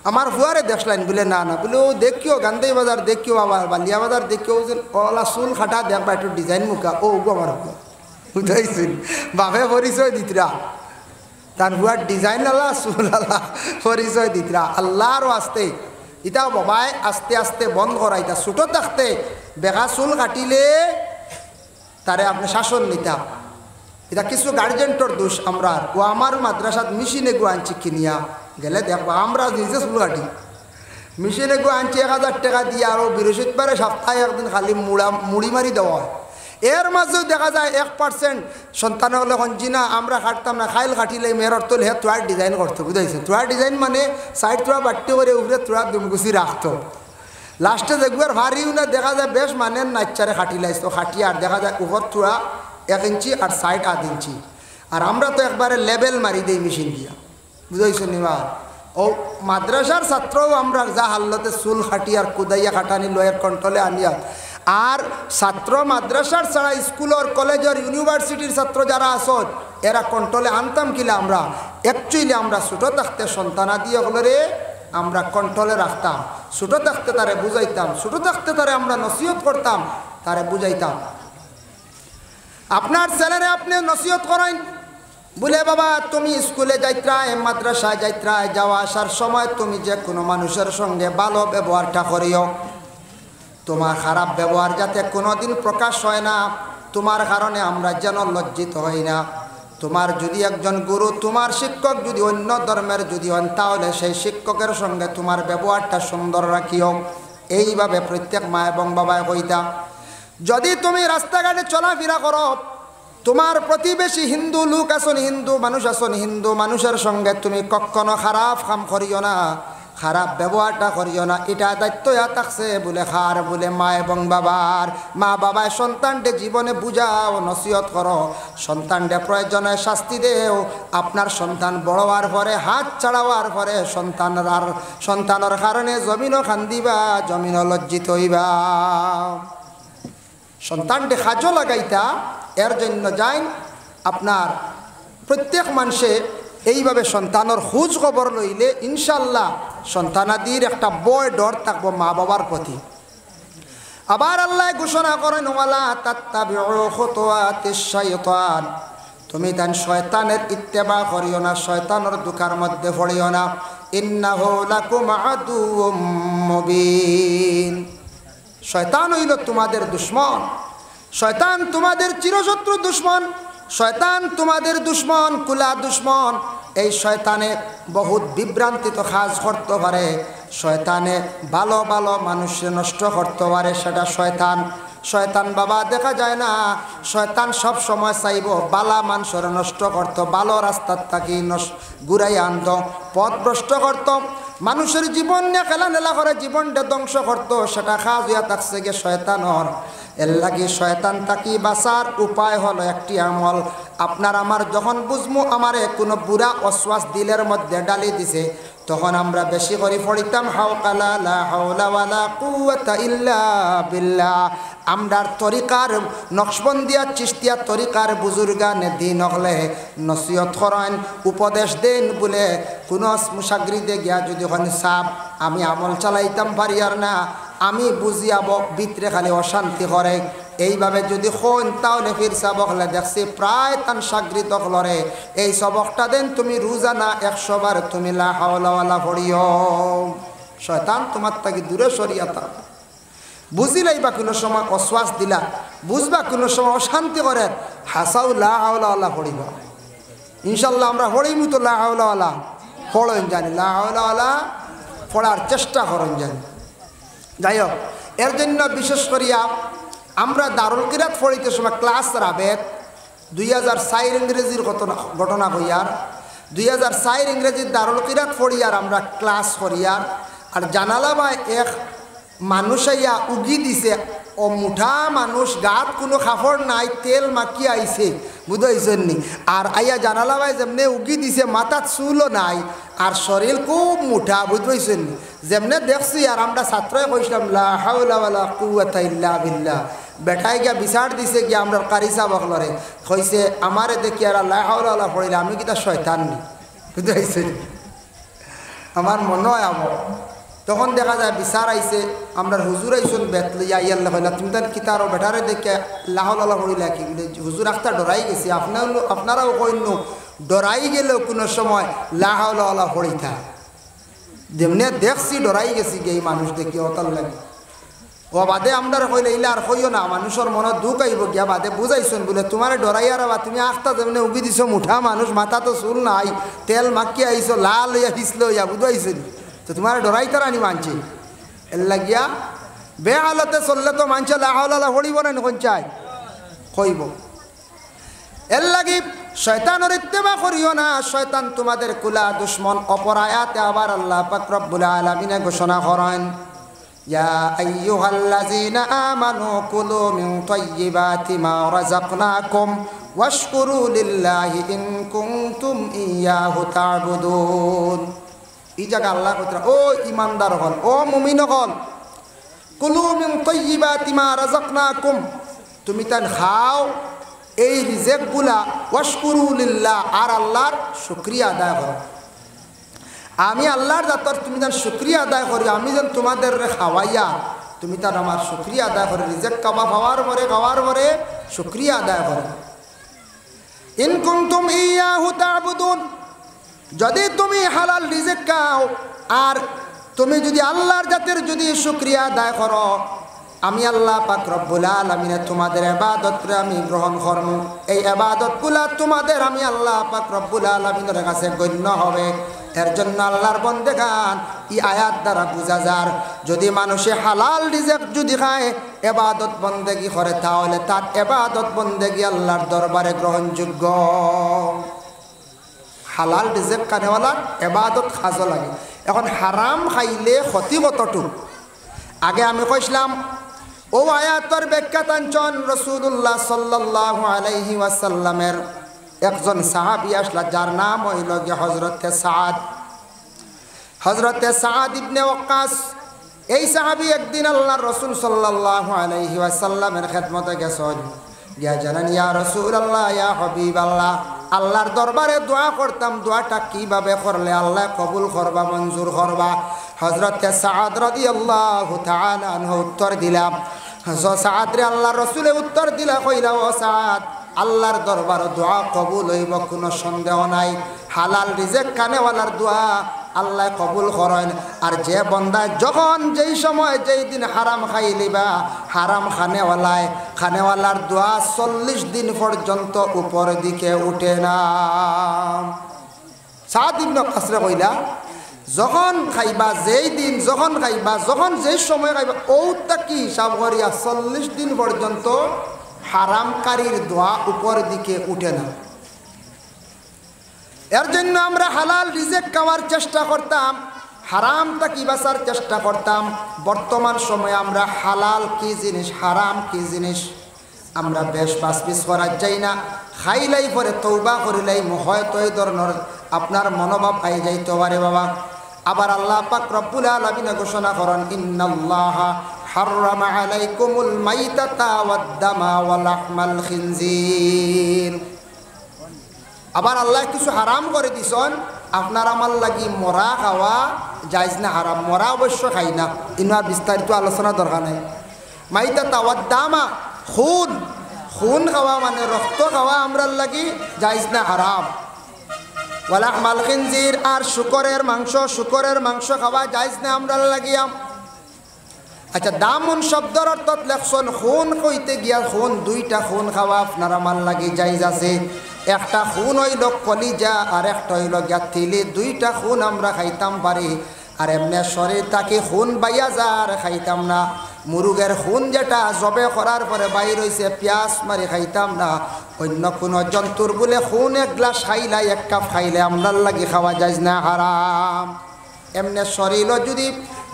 আমার হুয়ারে দেখলাইন বলে না না, বলে ও দেখিও গান্ধাই বাজার দেখিও, আবার বালিয়া বাজার দেখিও, যে ওলা চুল খাটা দেখবা একটু ডিজাইন মুখা, ও গো আমার হুয়া বুঝাইছিল। বাপে পরিচয় দিতরা, তার হুয়ার ডিজাইন আল্লাহ চুল আল্লাহ পরিচয় দিতরা। আল্লাহর আসতে ইটা বাবাই আস্তে আস্তে বন্ধ করা। এটা ছোটো থাকতে বেগা চুল কাটিলে তারে আপনি শাসন নিতাম। এটা কিছু গার্জেন্টর দোষ। আমরা ও আমার মাদ্রাসাত মেশিনে গো আনছি কিনিয়া গেলে দেখবা, আমরা নিজে চুল কাটি মেশিনে গো আনছি 1000 টাকা দিয়ে, আরও বৃহস্পতিবারে সপ্তাহে একদিন খালি মুড়ি মারি দেওয়া হয়। এর মাঝেও দেখা যায় 1% সন্তান হলে জিনা আমরা কাটতাম না, খাইল কাটিলে মেয়ের তোল হে তোয়ার ডিজাইন করতো, বুঝাইছে। তোয়ার ডিজাইন মানে সাইড তোয়া বাট্টি করে উপরে তোয়া দুমগুছি রাখতো। লাস্টে দেখবার ভারিও না, দেখা যায় বেশ মানে নাচ্চারে খাটি লাইতো, খাটিয়ে আর দেখা যায় উপর তোয়া 1 ইঞ্চি আর সাইড 1/2 ইঞ্চি। আর আমরা তো একবারে লেবেল মারি দেই মেশিন দিয়া, বুঝাইছো নিবার। ও মাদ্রাসার ছাত্রও আমরা যা হাল্লতে চুল খাটি আর কুদাইয়া খাটানি লয়ের কন্ট্রোলে আনিয়া, আর ছাত্র মাদ্রাসার ছাড়া স্কুলের কলেজের ইউনিভার্সিটির ছাত্র যারা আসত এরা কন্ট্রোলে আনতাম কিলা আমরা। অ্যাকচুয়ালি আমরা ছোটো থাকতে সন্তানাদি হলরে আমরা কন্ট্রোলে রাখতাম, ছোটো থাকতে তারে বুঝাইতাম, ছোটো থাকতে তারে আমরা নসিহত করতাম, তারে বুঝাইতাম। আপনার ছেলেরে আপনি নসিহত করেন বলে বাবা তুমি স্কুলে যাইত্রায় মাদ্রাসায় যাইত্রায় যাওয়া আসার সময় তুমি যে কোনো মানুষের সঙ্গে ভালো ব্যবহারটা করিও, তোমার খারাপ ব্যবহার যাতে কোনোদিন প্রকাশ হয় না, তোমার কারণে আমরা যেন লজ্জিত হই না। তোমার যদি একজন গুরু, তোমার শিক্ষক যদি অন্য ধর্মের যদি হন, তাহলে সেই শিক্ষকের সঙ্গে তোমার ব্যবহারটা সুন্দর রাখিও। এইভাবে প্রত্যেক মা এবং বাবায় কইতা। যদি তুমি রাস্তাঘাটে চলাফেরা করো, তোমার প্রতিবেশী হিন্দু লোক আসন, হিন্দু মানুষ আসন, হিন্দু মানুষের সঙ্গে তুমি কখনো খারাপ কাম করিও না, খারাপ ব্যবহারটা করিও না। এটা দায়িত্ব থাকছে বলে খার বলে মা এবং বাবার। মা বাবায় সন্তানকে জীবনে বুঝাও, নসিহত করো, সন্তানকে প্রয়োজনে শাস্তি দেও। আপনার সন্তান বড় হওয়ার পরে, হাত ছাড়াওয়ার পরে সন্তানের কারণে জমিনও খান্দিবা, জমিনও লজ্জিত হইবা। সন্তানটি কাজও লাগাইতা এর জন্য যাই আপনার প্রত্যেক মানুষে এইভাবে সন্তানের খোঁজ খবর লইলে ইনশাল্লাহ সন্তানাদির একটা বয় ডর থাকবো মা বাবার প্রতি। আবার আল্লাহ ঘোষণা করেন ওয়ালা তাত্তাবিউ খুতুওয়াতিশ শাইতান, তুমি তান শয়তানের ইত্তেবা করিও না, শয়তানের দুকার মধ্যে পড়িও না। ইন্নাহু লাকুম আদুউম মুবিন, শয়তান হইল তোমাদের দুশমন, শয়তান তোমাদের চিরশত্রু দুশমন, শয়তান তোমাদের দুশমন, কুলা দুশমন। এই শয়তানে বহুত বিভ্রান্তিত কাজ করতে পারে, শয়তানে ভালো ভালো মানুষকে নষ্ট করতে পারে, সেটা শয়তান। শয়তান বাবা দেখা যায় না, শয়তান সব সময় চাইব বালা মানুষের নষ্ট করতো, ভালো রাস্তার থাকি ঘুরাই আনত, পথ ভ্রষ্ট করতো, মানুষের জীবন নিয়ে খেলাধুলা করে জীবনটা ধ্বংস করতো, সেটা কাজ হইয়া থাকছে গে শয়তানর। এর লাগি শয়তান তাকি বাঁচার উপায় হলো একটি আমল। আপনার আমার যখন বুঝমু আমারে কোনো বুড়া অশ্বাস দিলের মধ্যে ডালি দিছে, তখন আমরা বেশি করে পড়িতাম হাওকালা লা হাওলা ওয়ালা কুওয়াতা ইল্লা বিল্লাহ। আমরার তরিকার নকশবন্দিয়া চিশতিয়া তরিকার বুজুর্গানে দিন হলে নসিহত করেন, উপদেশ দেন বলে কোনো মুসাগরিদে গিয়া যদি ওখানে সাপ আমি আমল চালাইতাম পারি আর না, আমি বুঝিয়াব ভিতরে খালি অশান্তি করে। এইভাবে যদি হন তাহলে ফির সবক হলে দেখছি প্রায় তান সাগরিত হলরে এই সবকটা দেন তুমি রোজানা 100 বার তুমি লা হাওলা ওয়ালা পড়িও, শয়তান তোমার তাকে দূরে সরিয়াতা। বুঝিলাই বা কোনো সময় অশ্বাস দিলা, বুঝবা কোনো সময় অশান্তি করে, হাসাও লা হাওলা ওয়ালা পড়িবা। ইনশাল্লাহ আমরা পড়িমু তো লা হাওলা ওয়ালা পড়েন জানি, লা হাওলা ওয়ালা পড়ার চেষ্টা করেন জানি। যাই হোক, এর জন্য বিশেষ করিয়া আমরা দারুল কিরাত পড়িতে সময় ক্লাস রাবেত 2004 ইংরেজির ঘটনা হইয়ার, 2004 ইংরেজির দারুল কিরাত পড়িয়ার আমরা ক্লাস করিয়ার। আর জানালা বা এক মানুষ আইয়া উগি দিছে, ও মুঠা মানুষ, গাত কোনো কাপড় নাই, তেল মাখি আইছে, বুঝাইছেন নি? আর আইয়া জানালা ভাই যেমনে উগি দিছে, মাথার চুলও নাই, আর শরীর খুব মুঠা, বুঝাইছেন নি? যেমনে দেখছি আর আমরা ছাত্রই কইছিলাম লা হাওলা ওয়ালা কুওয়াতা ইল্লা বিল্লাহ। বেটাই গিয়া বিচার দিছে গিয়া আমরা কারি সাবক লরে কইছে আমারে দেখি আর লা হাওলা ওয়ালা পড়িলে আমি কিতা শয়তান নি, বুঝাইছেন? আমার মনে হয় আমার তখন দেখা যায় বিচার আইছে, আমরা হুজুর আইসুন বেত লইয়া ইয়াল্লা কইলা তুমি তার কিতার বেটারে দেখে লাহলা পড়িলা কি হুজুর আখতা ডরাই গেছি। আপনারাও কইন ডরাই গেলেও কোনো সময় লাহলা পড়িথা, যেমনি দেখছি ডরাই গেছি গে এই মানুষ দেখি অতাল লাগে। ও বাদে আমরা কইলে ইলা আর কইও না, মানুষের মনে দুঃখ আইব গিয়া বাদে বুঝাইছুন বলে তোমার ডরাই আর বা তুমি আখতা যেমনি উগি দিছ, মুঠা মানুষ, মাথা তো চুল নাই, তেল মাখি আইছো, লাল হইয়া হিসল হইয়া, বুঝাইছেন? তো তোমার ডরাই তারা নি মানছে, এর লাগিয়া বে হালতে চললে তো মানছে লা হাওলা পড়িব না, কোন চাই কইব। এর লাগি শয়তানের ইত্তেবা করিও না, শয়তান তোমাদের কুলা দুশমন। অপর আয়াতে আবার আল্লাহ পাক রব্বুল আলামিন ঘোষণা করেন ইয়া আইয়ুহাল্লাযীনা আমানু কুলু মিন তাইয়্যিবাতি মা রাযাকনাকুম ওয়াশকুরু লিল্লাহি ইন কুনতুম ইয়্যাহু তা'বুদুন। এই জায়গা আল্লাহ কইরা ও ইমানদার হল, ও মুমিন হল, কুলু মিন তাইয়্যিবাতি মা রাযাকনাকুম, তুমি তান খাও এই রিজেকগুলা, ওয়াশকুরু লিল্লাহ, আর আল্লাহর শুকরিয়া আদায় করো। আমি আল্লাহর জাতর তুমি যেন শুকরিয়া আদায় করি, আমি যেন তোমাদের খাওয়াইয়া তুমি তার আমার শুকরিয়া আদায় করে, রিজেক কাবা খাওয়ার পরে শুকরিয়া আদায় করো। ইন কুনতুম ইয়্যাহু তা'বুদুন, যদি তুমি হালাল রিজেক খাও আর তুমি যদি আল্লাহর জাতের যদি শুকরিয়া আদায় করো, আমি আল্লাহ পাক রব্বুল আলামিন তোমাদের ইবাদতরে আমি গ্রহণ করব। এই ইবাদতগুলা তোমাদের আমি আল্লাহ পাক রব্বুল আলামিনের কাছে গণ্য হবে। এর জন্য আল্লাহর বন্দেগান এই আয়াত দ্বারা বুঝা যায়, যদি মানুষে হালাল রিজেক যদি খায়, ইবাদত বন্দেগী করে, তাহলে তার ইবাদত বন্দেগী আল্লাহর দরবারে গ্রহণযোগ্য। হালাল রিজেক খানেওয়ালার ইবাদত খাজো লাগে। এখন হারাম খাইলে ক্ষতি কতটুকু? আগে আমি কইছিলাম ও আয়াতর ব্যাখ্যা টানছন রাসূলুল্লাহ সাল্লাল্লাহু আলাইহি ওয়াসাল্লামের একজন সাহাবী আসলা, যার নাম হইল গিয়ে হযরতে সাদ ইবনে ওয়াক্কাস এই সাহাবী একদিন আল্লাহর রাসূল সাল্লাল্লাহু আলাইহি ওয়াসাল্লামের খেদমতে গেছেন, গিয়া জানান, ইয়া রাসূলুল্লাহ, ইয়া হাবিবাল্লাহ, আল্লাহর দরবারে দোয়া করতাম, দোয়াটা কিভাবে করলে আল্লাহ কবুল করবা, মঞ্জুর করবা? হযরত সাআদ রাদিয়াল্লাহু তাআলা আনহু উত্তর দিলাম, সাআদ রে আল্লাহর রাসূলে উত্তর দিলা, কইলা, ও সাআদ, আল্লাহর দরবারে দোয়া কবুল হইব কোনো সন্দেহ নাই। হালাল রিজিক খানেওয়ালার দোয়া আল্লাহ কবুল করেন। আর যে বন্দা যখন যেই সময় যেই দিন হারাম খাই লিবা, হারাম খানেওয়ালার দোয়া 40 দিন পর্যন্ত উপর দিকে উঠে না। সাদ ইবনে কাসরে কইলা, যখন খাইবা, যেই দিন যখন খাইবা, যখন যেই সময় খাইবা, ওটা কি হিসাব করিয়া 40 দিন পর্যন্ত হারামকারীর দোয়া উপর দিকে উঠে না। এর জন্য আমরা হালাল রিজিক খাওয়ার চেষ্টা করতাম, হারামটা কি বাঁচার চেষ্টা করতাম। বর্তমান সময়ে আমরা হালাল কি জিনিস, হারাম কি জিনিস আমরা বেশ বাছবিছ করা যাই না। খাইলাই পরে তৌবা করিলাই হয়তো এই ধরনের আপনার মনোভাব আই যাইতে পারে বাবা। আবার আল্লাহ পাক রব্বুল আলামিন ঘোষণা করেন, ইন্নাল্লাহা হাররামা আলাইকুমুল মাইতাতা ওয়াদ-দামা ওয়া লাহমাল খিনজির। আবার আল্লাহ কিছু হারাম করে দিছেন, আপনার আমার লাগি মরা খাওয়া জায়েজ না, হারাম। মরা অবশ্য খাই না, ইনার বিস্তারিত আলোচনা দরকার নাই। মাইতাতা ওয়াদ-দামা, খুন খাওয়া মানে রক্ত খাওয়া আমরার লাগি জায়েজ না, হারাম। ওয়া লাহমাল খিনজির, আর শুকরের মাংস খাওয়া জায়েজ না আমরার লাগিয়া। আচ্ছা, দামুন শব্দের অর্থ লেখছেন খুন কইতে গিয়া খুন, দুইটা খুন খাওয়া আপনার আমার লাগি জায়েজ আছে। একটা খুন হইল কলিজা, আর একটা হইল গ্যাথিলি, দুইটা খুন আমরা খাইতাম পারি। আর এমনি শরীর তাকে খুন বাইয়া যা আর খাইতাম না। মুরুগের খুন যেটা জবে করার পরে বাইর হইছে, পেঁয়াজ মারি খাইতাম না। অন্য কোনো জন্তুর বলে খুন এক গ্লাস খাইলে, এক কাপ খাইলে আমরার লাগি খাওয়া যায় না, হারাম। এমনি শরীরও যদি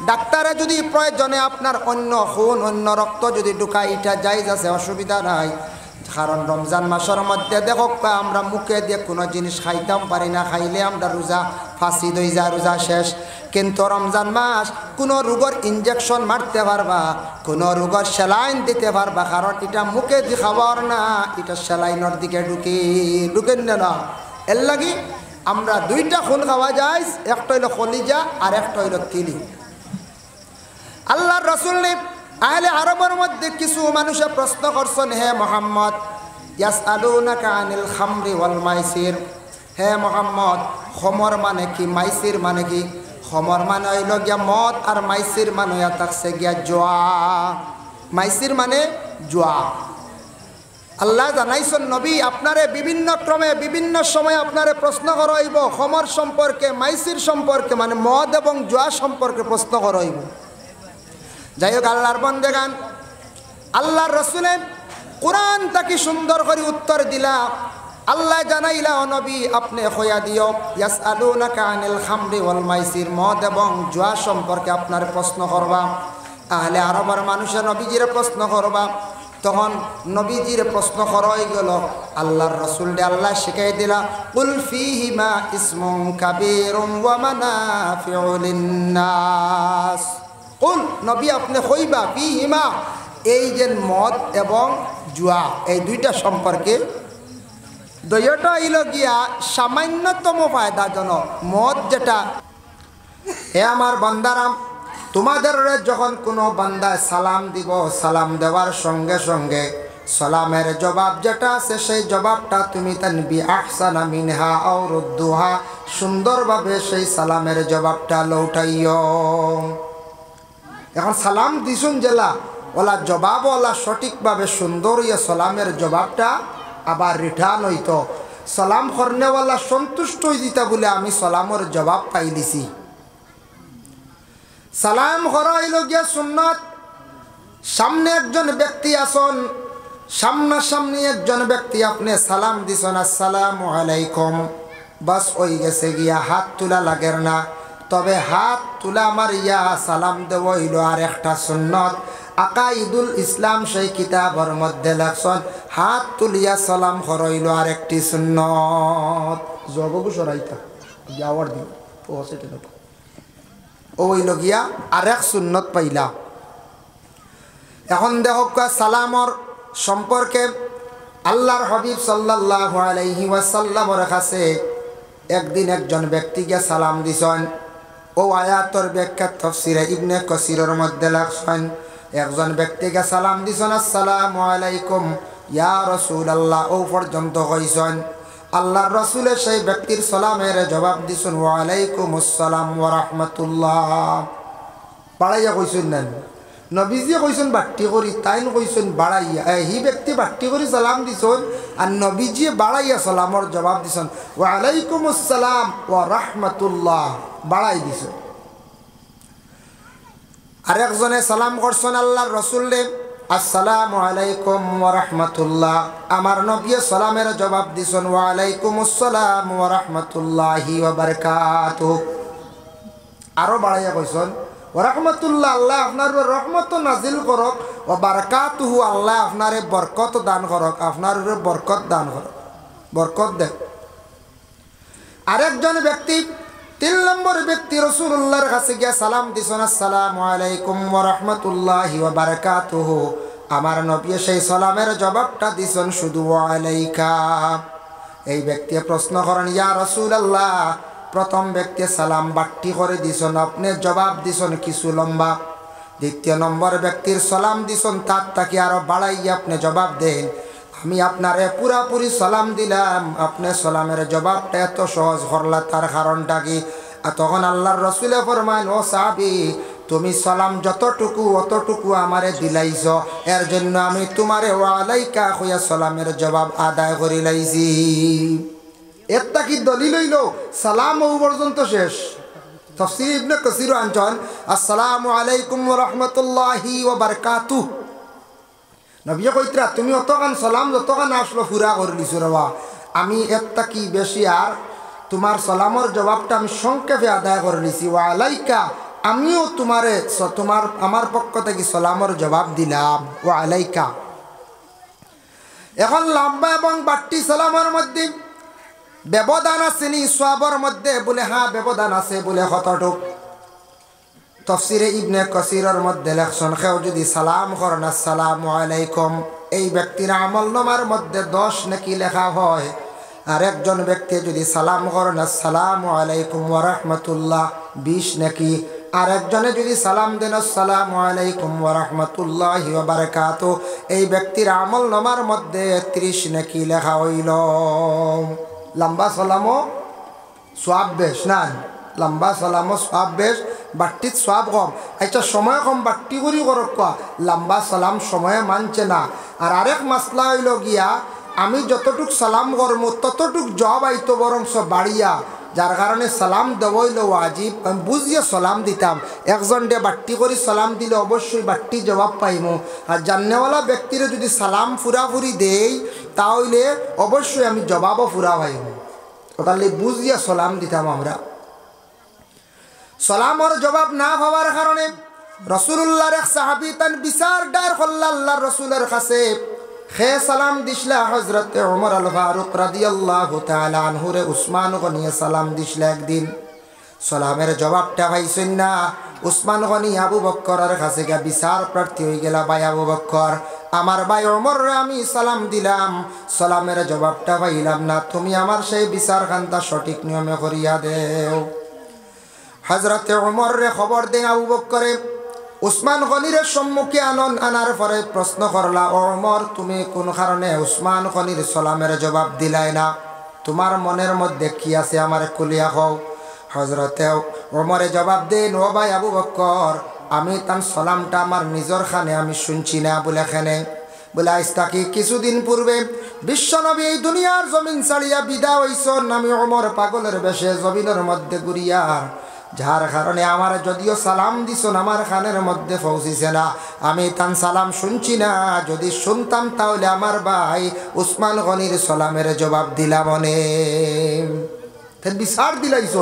ডাক্তারে যদি প্রয়োজনে আপনার অন্য খুন অন্য রক্ত যদি ঢুকায়, এটা জায়েজ আছে, অসুবিধা নাই। কারণ রমজান মাসের মধ্যে দেখো আমরা মুখে দিয়ে কোনো জিনিস খাইতাম পারি না, খাইলে আমরা রোজা ফাঁসি দই যা, রোজা শেষ। কিন্তু রমজান মাস কোনো রোগের ইঞ্জেকশন মারতে পারবা, কোনো রোগের স্যালাইন দিতে পারবা, কারণ এটা মুখে দিয়ে খাবার না, এটা স্যালাইনের দিকে ঢুকেন না। এর লাগি আমরা দুইটা খুন খাওয়া যায়, একটা হইল কলিজা আর একটা হইল তিলি। আল্লাহর রাসূল আহলে আরবের মধ্যে কিছু মানুষে প্রশ্ন করছেন, হে মুহাম্মদ, ইয়াসআলুনাকা আনিল খামরি ওয়াল মাইসির, হে মুহাম্মদ, খমর মানে কি, মাইসির মানে কি? খমর মানে হইল গিয়া মদ, আর মাইসির মানে হইয়া থাকছে গিয়া জুয়া। মাইসির মানে জুয়া। আল্লাহ জানাইছেন, নবী আপনারে বিভিন্ন ক্রমে বিভিন্ন সময় আপনারে প্রশ্ন করাইব খমর সম্পর্কে, মাইসির সম্পর্কে, মানে মদ এবং জুয়া সম্পর্কে প্রশ্ন করাইব। যাই হোক, আল্লাহর বন্দেগান, আল্লাহর রাসূলে কোরআন তাকে সুন্দর করে উত্তর দিলা। আল্লাহ জানাইলা, ও নবী আপনি কইয়া দিও, ইয়াসআলুনাকা আনিল খামরি ওয়াল মাইসির, মদ এবং জুয়া সম্পর্কে আপনার প্রশ্ন করবা। আহলে আরবের মানুষের নবীজির প্রশ্ন করবা। তখন নবীজির প্রশ্ন করাই গেল, আল্লাহর রাসূলকে আল্লাহ শিখাই দিলা, কুল ফীহিমা ইসমুন কাবীরুন ওয়া মানাফিউ লিন্নাস। কুল, নবী আপনি কইবা, ফীহিমা, এই যে মদ এবং জুয়া, এই দুইটা সম্পর্কে দুইটা হইল গিয়া সামান্যতম ফায়দাজনক। মদ যেটা, হে আমার বান্দারাম, তোমাদের যখন কোনো বান্দায় সালাম দিব, সালাম দেওয়ার সঙ্গে সঙ্গে সালামের জবাব যেটা আছে, সেই জবাবটা তুমি তানবি আহসানা মিনহা আও রুদ্দুহা, সুন্দরভাবে সেই সালামের জবাবটা লৌটাইও। এখন সালাম দিছুন জেলা ওলা জবাব ওলা সঠিকভাবে সুন্দর ইয়ে সালামের জবাবটা আবার রিটার্ন হইতো। সালাম করনেওয়ালা সন্তুষ্ট হয়ে দিতা বলে আমি সালামের জবাব পাই দিছি। সালাম করা হইল গিয়া সুন্নাত। সামনে একজন ব্যক্তি আসন, সামনাসামনি একজন ব্যক্তি আপনি সালাম দিছেন, আসসালামু আলাইকুম, বাস ওই গেছে গিয়া, হাত তোলা লাগের না। তবে হাত তুলা আমার ইয়া সালাম দেব হইল আর একটা সুন্নত। আকাইদুল ইসলাম সেই কিতাবের মধ্যে লেখছেন, হাত তুলিয়া সালাম করইল আর একটি সুন্নত। জগবু সরাইতা যাওয়ার দিন পৌঁছে ওই লগিয়া আরেক সুন্নত পাইলা। এখন দেখো সালামর সম্পর্কে আল্লাহর হাবিব সাল্লাল্লাহু আলাইহি ওয়াসাল্লামের কাছে একদিন একজন ব্যক্তিকে সালাম দিছেন। ও আয়াতর ব্যাখ্যা তাফসীরে ইবনে কাসিরের মধ্যে লেখছেন, একজন ব্যক্তিকে সালাম দিছেন, আসসালামু আলাইকুম ইয়া রাসূলুল্লাহ, ও পর্যন্ত কইছেন। আল্লাহর রাসূলের সেই ব্যক্তির সালামের জবাব দিছেন, ওয়া আলাইকুমুস সালাম ওয়া রাহমাতুল্লাহ। বাড়াইয়া কইছেন না, নবীজি কইছেন বাট্টি করি, তাইন কইছেন বাড়াইয়া। হি ব্যক্তি বাট্টি করি সালাম দিছেন আর নবীজি বাড়াইয়া সালামর জবাব দিছেন, ওয়া আলাইকুমুস সালাম ওয়া রাহমাতুল্লাহ, বাড়াই দিছেন। আরেকজনে সালাম করছেন আল্লাহর রাসূলে, আসসালামু আলাইকুম ওয়া রাহমাতুল্লাহ। আমার নবী সালামের জবাব দিছেন, ওয়া আলাইকুমুস সালাম ওয়া রাহমাতুল্লাহি ওয়া বারাকাতুহু। আরো বাড়াইয়া কইছেন, ওয়া রাহমাতুল্লাহ, আল্লাহ আপনার রহমত নাজিল করক, ওয়া বারাকাতুহু, আল্লাহ আপনারে বরকত দান করক, আপনার বরকত দান করক, বরকত দেন। আরেকজন ব্যক্তি 3 নম্বর ব্যক্তি রাসূলুল্লাহর কাছে গিয়া সালাম দিছেন, আসসালামু আলাইকুম ওয়া রাহমাতুল্লাহি ওয়া বারাকাতুহু। আমার নবী সেই সালামের জবাবটা দিছেন শুধু ওয়া আলাইকা। এই ব্যক্তি প্রশ্ন করেন, ইয়া রাসূলুল্লাহ, প্রথম ব্যক্তি সালাম বাট্টি করে দিছেন, আপনি জবাব দিছেন কিছু লম্বা। দ্বিতীয় নম্বর ব্যক্তির সালাম দিছেন, তার তাকে আরো বাড়াইয়া আপনি জবাব দেন। আমি আপনারে পুরাপুরি সালাম দিলাম, আপনি সালামের জবাবটা এত সহজ করলা, তার কারণটা কি? আর তখন আল্লাহর রাসূলে ফরমান, ও সাহাবী, তুমি সালাম যতটুকু অতটুকু আমারে দিলাইছ, এর জন্য আমি তোমারে ওয়া আলাইকা কইয়া সালামের জবাব আদায় করি লাইছি। একটা কি দলিল হইল? সালাম ও পর্যন্ত শেষ। তাফসীর ইবনে কাসির আনছেন, আসসালামু আলাইকুম ওয়া রাহমাতুল্লাহি ওয়া বারাকাতুহু। নবী কইতরা, তুমি অতখান সালাম যতখান আসলো পুরা করে দিছো রেবা, আমি একটা কি বেশি আর তোমার সালামর জবাবটা আমি সংক্ষেপে আদায় করে দিছি। ওয়া আলাইকা, আমিও তোমারে আমার পক্ষ থেকে সালামর জবাব দিলাম, ওয়া আলাইকা। এখন লম্বা এবং বাট্টি সালামের মধ্যে ব্যবধান আছে নি? সওয়াবের মধ্যে বলে হ্যাঁ ব্যবধান আছে, বলে কতটুক? তাফসীরে ইবনে কাসিরের মধ্যে লেখছেন, কেউ যদি সালাম করেন আসসালামু আলাইকুম, এই ব্যক্তির আমলনামার মধ্যে 10 নেকি লেখা হয়। আর একজন ব্যক্তি যদি সালাম করেন আসসালামু আলাইকুম ওয়া রাহমাতুল্লাহ, 20 নেকি। আর একজনে যদি সালাম দেন আসসালামু আলাইকুম ওয়া রাহমাতুল্লাহি ওয়া বারাকাতুহু, এই ব্যক্তির আমলনামার মধ্যে 30 নেকি লেখা হইল। লম্বা সালামও সওয়াব বেশ না? লম্বা সালামও সওয়াব বেশ, বাট্টির সওয়াব কম। আচ্ছা, সময় কম বাট্টি করি করক কোয়া, লম্বা সালাম সময়ে মানছে না। আর আরেক মাসলা হইল গিয়া, আমি যতটুক সালাম করবো ততটুক জবাব আইতো বরংস বাড়িয়া, যার কারণে সালাম দেওয়া হইল ওয়াজিব। আমি বুঝিয়ে সালাম দিতাম, একজন ডে বাট্টি করে সালাম দিলে অবশ্যই বাট্টি জবাব পাইমু। আর জান্নেওয়ালা ব্যক্তিরে যদি সালাম ফুরাফুরি দেই, তাহলে অবশ্যই আমি জবাবও ফুরা পাইমু। তাহলে বুঝিয়া সালাম দিতাম আমরা। সালামর জবাব না হওয়ার কারণে রাসূলুল্লাহর এক সাহাবী তান বিচার ডার করল আল্লাহর রাসূলের কাছে। খে সালাম দিছলা হযরত ওমর আল ফারুক রাদিয়াল্লাহু তাআলা আনহুরে উসমান গনি সালাম দিছলা। একদিন সালামের জবাবটা পাইছেন না। উসমান গনি আবু বকরের কাছে গিয়া বিচার প্রার্থী হয়ে গেলা, ভাই আবু বকর, আমার ভাই ওমররে আমি সালাম দিলাম, সালামের জবাবটা পাইলাম না, তুমি আমার সেই বিচার খানটা সঠিক নিয়মে করিয়া দেও। হযরত ওমররে খবর দেন আবু বকরে, উসমান গনির সম্মুখে আনার পরে প্রশ্ন করলা, ওমর, তুমি কোন কারণে উসমান গনির সালামের জবাব দিলাই না? তোমার মনের মধ্যে কি আছে আমার খুলিয়া কও। হযরতে ওমরে জবাব দেন, ও ভাই আবু বকর, আমি তার সালামটা আমার নিজের খানে আমি শুনছি না। বলে খানে? বলে আজ তাকে কিছুদিন পূর্বে বিশ্বনবী এই দুনিয়ার জমিন ছাড়িয়া বিদায় হইছেন, আমি ওমর পাগলের বেশে জমিনের মধ্যে ঘুরিয়া, যার কারণে আমার যদিও সালাম দিছেন আমার খানের মধ্যে পৌঁছিছে না, আমি তান সালাম শুনছি না। যদি শুনতাম তাহলে আমার ভাই উসমান গনির সালামের জবাব দিলাম অনেক বিচার দিলাইছ।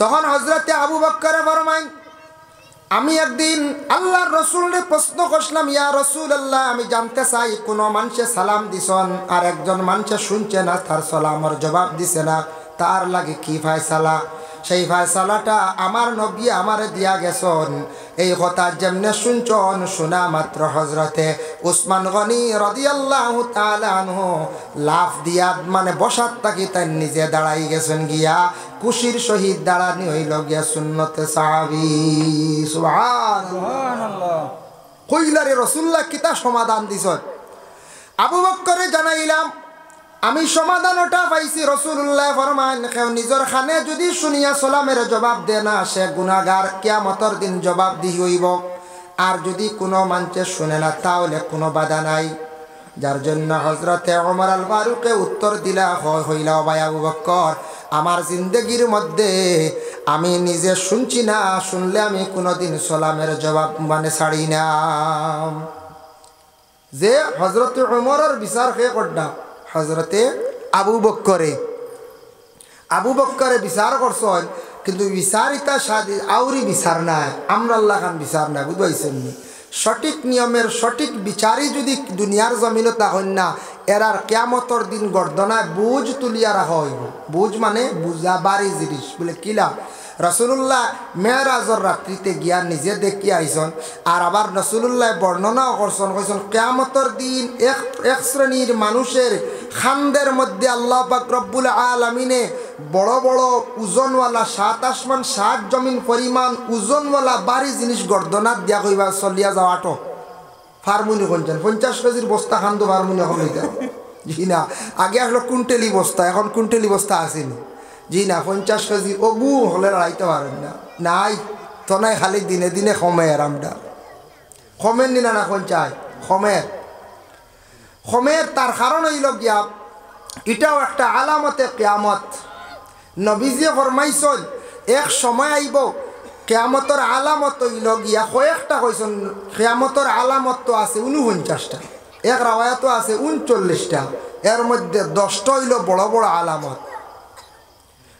তখন হযরতে আবু বকর ফরমাইন, আমি একদিন আল্লাহর রাসূলকে প্রশ্ন করলাম, ইয়া রাসূলুল্লাহ, আমি জানতে চাই কোন মানুষে সালাম দিছেন আর একজন মানুষে শুনছে না, তার সালামের জবাব দিছে না, তার লাগে কি ফয়সালা? সেই ফয়সালাটা আমার নবী আমারে দিয়া গেছেন। এই কথা যেমনে শুনছন শোনা মাত্র হজরতে উসমান গনি রাদিয়াল্লাহু তাআলা আনহু লাফ দিয়া মানে বসাত থাকি তাই নিজে দাঁড়াই গেছেন গিয়া খুশির সহিত দাঁড়ানি হইল গিয়া সুন্নতে সাহাবী। সুবহানাল্লাহ। কইলারে রাসূলুল্লাহ কিতা সমাধান দিছেন? আবু বকরে জানাইলাম আমি সমাধান ওটা পাইছি। রাসূলুল্লাহ ফরমান কেউ নিজের খানে যদি শুনিয়া সালামের জবাব দে না সে গুনাহগার, কিয়ামতের দিন জবাব দি হইব। আর যদি কোনো মানুষে শুনে না তাহলে কোনো বাধা নাই। যার জন্য হযরতে ওমর আল ফারুকে উত্তর দিলা হইলা ভাই আবু বকর আমার জিন্দগির মধ্যে আমি নিজে শুনছি না, শুনলে আমি কোনোদিন সালামের জবাব মানে ছাড়ি না। যে হযরতে ওমরের বিচার কে করডা হযরতে আবু বকরে বিচার করছেন, কিন্তু বিচারিতা সাদি আউরি বিচার নাই, আমরা আল্লাহ খান বিচার নাই। বুঝাইছেন নি? সঠিক নিয়মের সঠিক বিচারই যদি দুনিয়ার জমিনে তখন না এরার কিয়ামতর দিন গর্দনায় বুঝ তুলিয়া রাখা হইব। বুঝ মানে বুঝা বাড়ি জিনিস বলে কিলা। রাসূলুল্লাহ মেরাজর রাত্রিতে গিয়া নিজে দেখি আইসন। আর আবার রাসূলুল্লাহ বর্ণনাও করছেন, কইছেন কিয়ামতর দিন এক শ্রেণীর মানুষের খানদের মধ্যে আল্লাহ পাক রব্বুল আলামিনে বড় বড় ওজনওয়ালা 7 আসমান 7 জমিন পরিমাণ ওজনওয়ালা বাড়ি জিনিস গর্দনাত দিয়া কইবা চলিয়া যাওয়াটো ফার্মুনি কোনছেন 50 কেজির বস্তা খান্দো ফার্মুনি এখন হইতে জি না। আগে আসলে কুইন্টেলি বস্তা, এখন কুইন্টেলি বস্তা আসেনি জি না। 50 কেজি অগু হলে লড়াইতে পারেন না, নাই তো নাই। খালি দিনে দিনে কমের আমরা কমের নিনা না কোন চাই কমের তার কারণ হইল গিয়া এটাও একটা আলামতে কিয়ামত। নবীজি ফরমাইছেন এক সময় আইব কিয়ামতের আলামত হইল গিয়া কয়েকটা কইছেন। কিয়ামতের আলামত তো আছে 49টা, এক রাওয়ায়াতও আছে 39টা, এর মধ্যে 10টা হইল বড় বড় আলামত।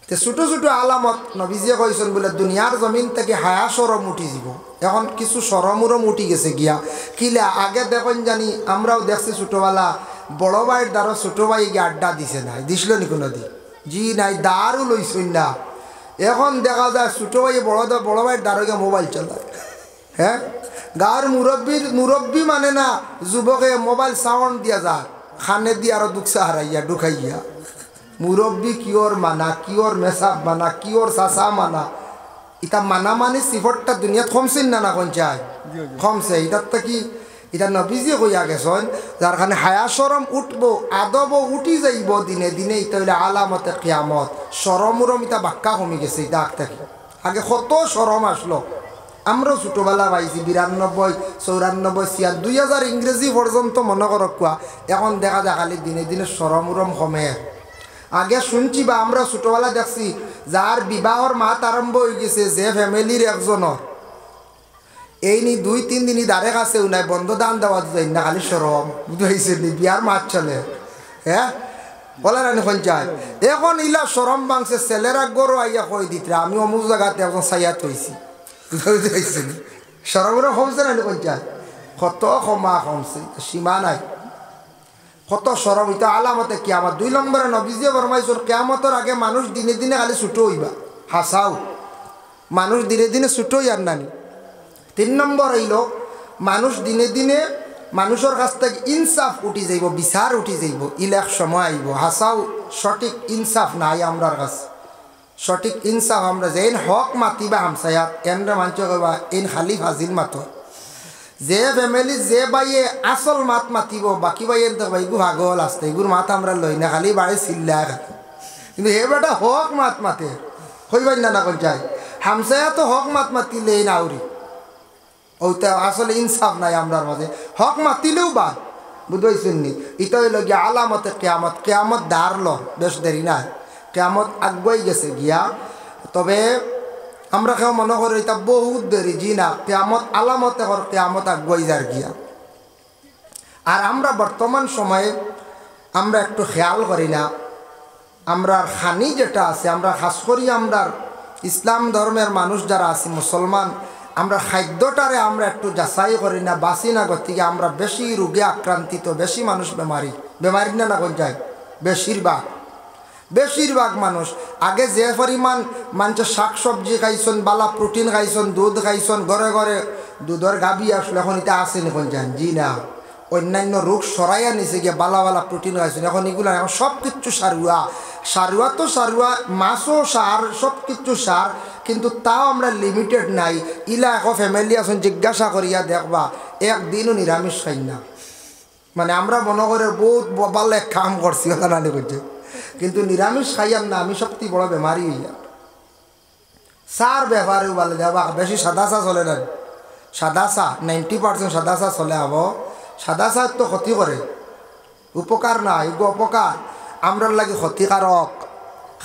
তে ছোট ছোট আলামত নবীজিয়ে কইছেন বলে দুনিয়ার জমিন থেকে হায়া সরম উঠি যাব। এখন কিছু সরমুরম উঠি গেছে গিয়া কিলা। আগে দেখুন জানি আমরাও দেখছি ছোটবেলা বড় ভাইয়ের দ্বারা ছোট ভাই গিয়ে আড্ডা দিছে নাই, দিছিল নি কোনো দিন? জি নাই, দাঁড়ও লইছই না। এখন দেখা যায় ছোট ভাই বড় ভাইয়ের দ্বারা গিয়ে মোবাইল চালায়। হ্যাঁ, গাঁর মুরব্বী মানে না যুবকে মোবাইল সাউন্ড দিয়া যায় খানে দিয়ে আরো দুঃখা হারাইয়া ঢুকাইয়া। মুরব্বী কিওর মানা, কিওর মেসাব মানা, কিওর চাচা মানা, ইটা মানা মানে সিফরটা দুনিয়াত কমছেন না কোন চাই কমছে। ইটার তো কি এটা নবীজি কইয়া গেছেন যার কারণে হায়া সরম উঠবো আদবও উঠি যাইব দিনে দিনে। এটা হইলে আলামতে কিয়ামত। সরমুরম ইটা বাক্কা কমে গেছে। এটা থাকি আগে কত সরম আসলো, আমরাও ছোটোবেলা পাইছি 92, 94, 96, 2000 ইংরেজি পর্যন্ত মনে করক কোয়া। এখন দেখা যায় খালি দিনে দিনে সরমুরম কমে। আগে শুনছি বা আমরা ছোটোবেলা দেখছি যার বিবাহর মাত আরম্ভ হয়ে গেছে যে ফ্যামিলির একজনের এই নি 2-3 দিনই দাঁড়ে কাছে নাই বন্ধ দান দেওয়া যায় না, খালি সরম বুঝাইছে নি বিয়ার মাত চলে। হ্যাঁ বলে রানি চায় এখন ইলা সরম বাংছে ছেলেরা গরু আইয়া কই দিতে আমি অমুক জায়গাতে এখন সাইয়াত হয়েছি বুঝাইছে নি। সরমেরও কমছে না চায় কত ক্ষমা কমছে, সীমা নাই কত সরম। এটা আলামতে কিয়ামত। 2 নম্বরে নবীজি ফরমাইছেন কিয়ামতের আগে মানুষ দিনে দিনে খালি ছোট হইবা। হাসাও মানুষ দিনে দিনে ছোট হইয়ার নানি। 3 নম্বর হইল মানুষ দিনে দিনে মানুষের কাছ থেকে ইনসাফ উঠি যাইব, বিচার উঠি যাইব। ইলাক সময় আইব হাসাও সঠিক ইনসাফ নাই আমরার কাছে। সঠিক ইনসাফ আমরা যে হক মাতিবা হামসায়াত এনরা মানছ কবা এন খালি ফাজিল মাত। যে ফ্যামিলি যে বাইয়ে আসল মাত মাতিব বাকি বাইয়ের তো বাইগু ভাগল আসতে এগুর মাত আমরা লই না, খালি বাড়ি চিল্লা খালি। কিন্তু হে বেটা হক মাত মাতে হইবাই না কোন চাই হামসায়া তো হক মাত মাতিলে না আউরি ওইটা আসলে ইনসাফ নাই আমরার মাঝে। হক মাতিলেও বাদ বুঝাইছেন নি। এটা হইল গিয়া আলামতে কিয়ামত। কিয়ামত দাঁড়ল বেশ দেরি নাই, কিয়ামত আগুয়াই গেছে গিয়া। তবে আমরা কেউ মনে করি এটা বহুত দেরি, জি না। কিয়ামত আলামতে কর কিয়ামত আগুয়াই যার গিয়া। আর আমরা বর্তমান সময়ে আমরা একটু খেয়াল করি না আমরা খানি যেটা আছে আমরা খাস করি আমরা ইসলাম ধর্মের মানুষ যারা আছি মুসলমান আমরা খাদ্যটারে আমরা একটু যাচাই করি না, বাঁচি না গতিকে আমরা বেশি রোগে আক্রান্তিত, বেশি মানুষ বেমারি না কোন যায় বেশিরভাগ বেশিরভাগ মানুষ আগে যে পরিমাণ মানুষের শাক সবজি খাইছেন, বালা প্রোটিন খাইছেন, দুধ খাইছেন, ঘরে ঘরে দুধের গাবি আসলে এখন এটা আসেন এখন যান, জি না, অন্যান্য রোগ সরাইয়া নিছে গিয়ে বালা বালা প্রোটিন খাইছেন, এখন এগুলো এখন সব কিছু সারুয়া। সারুয়া তো সারুয়া, মাছও সার, সব কিছু সার, কিন্তু তাও আমরা লিমিটেড নাই। ইলা এখন ফ্যামিলি আছেন জিজ্ঞাসা করিয়া দেখবা একদিনও নিরামিষ খাই না। মানে আমরা মনে করে বহুত ভালো এক কাম করছি কথা নানি করছে, কিন্তু নিরামিষ খাইয়াম না, আমি সত্যি বড় বেমারি হইয়া। সার ব্যবহারেও ভালো দেওয়া, বেশি সাদা চা চলে না, সাদা চা 90% সাদা চা চলে হব। সাদা চা তো ক্ষতি করে, উপকার না, এগুলো অপকার, আমরার লাগে ক্ষতিকারক।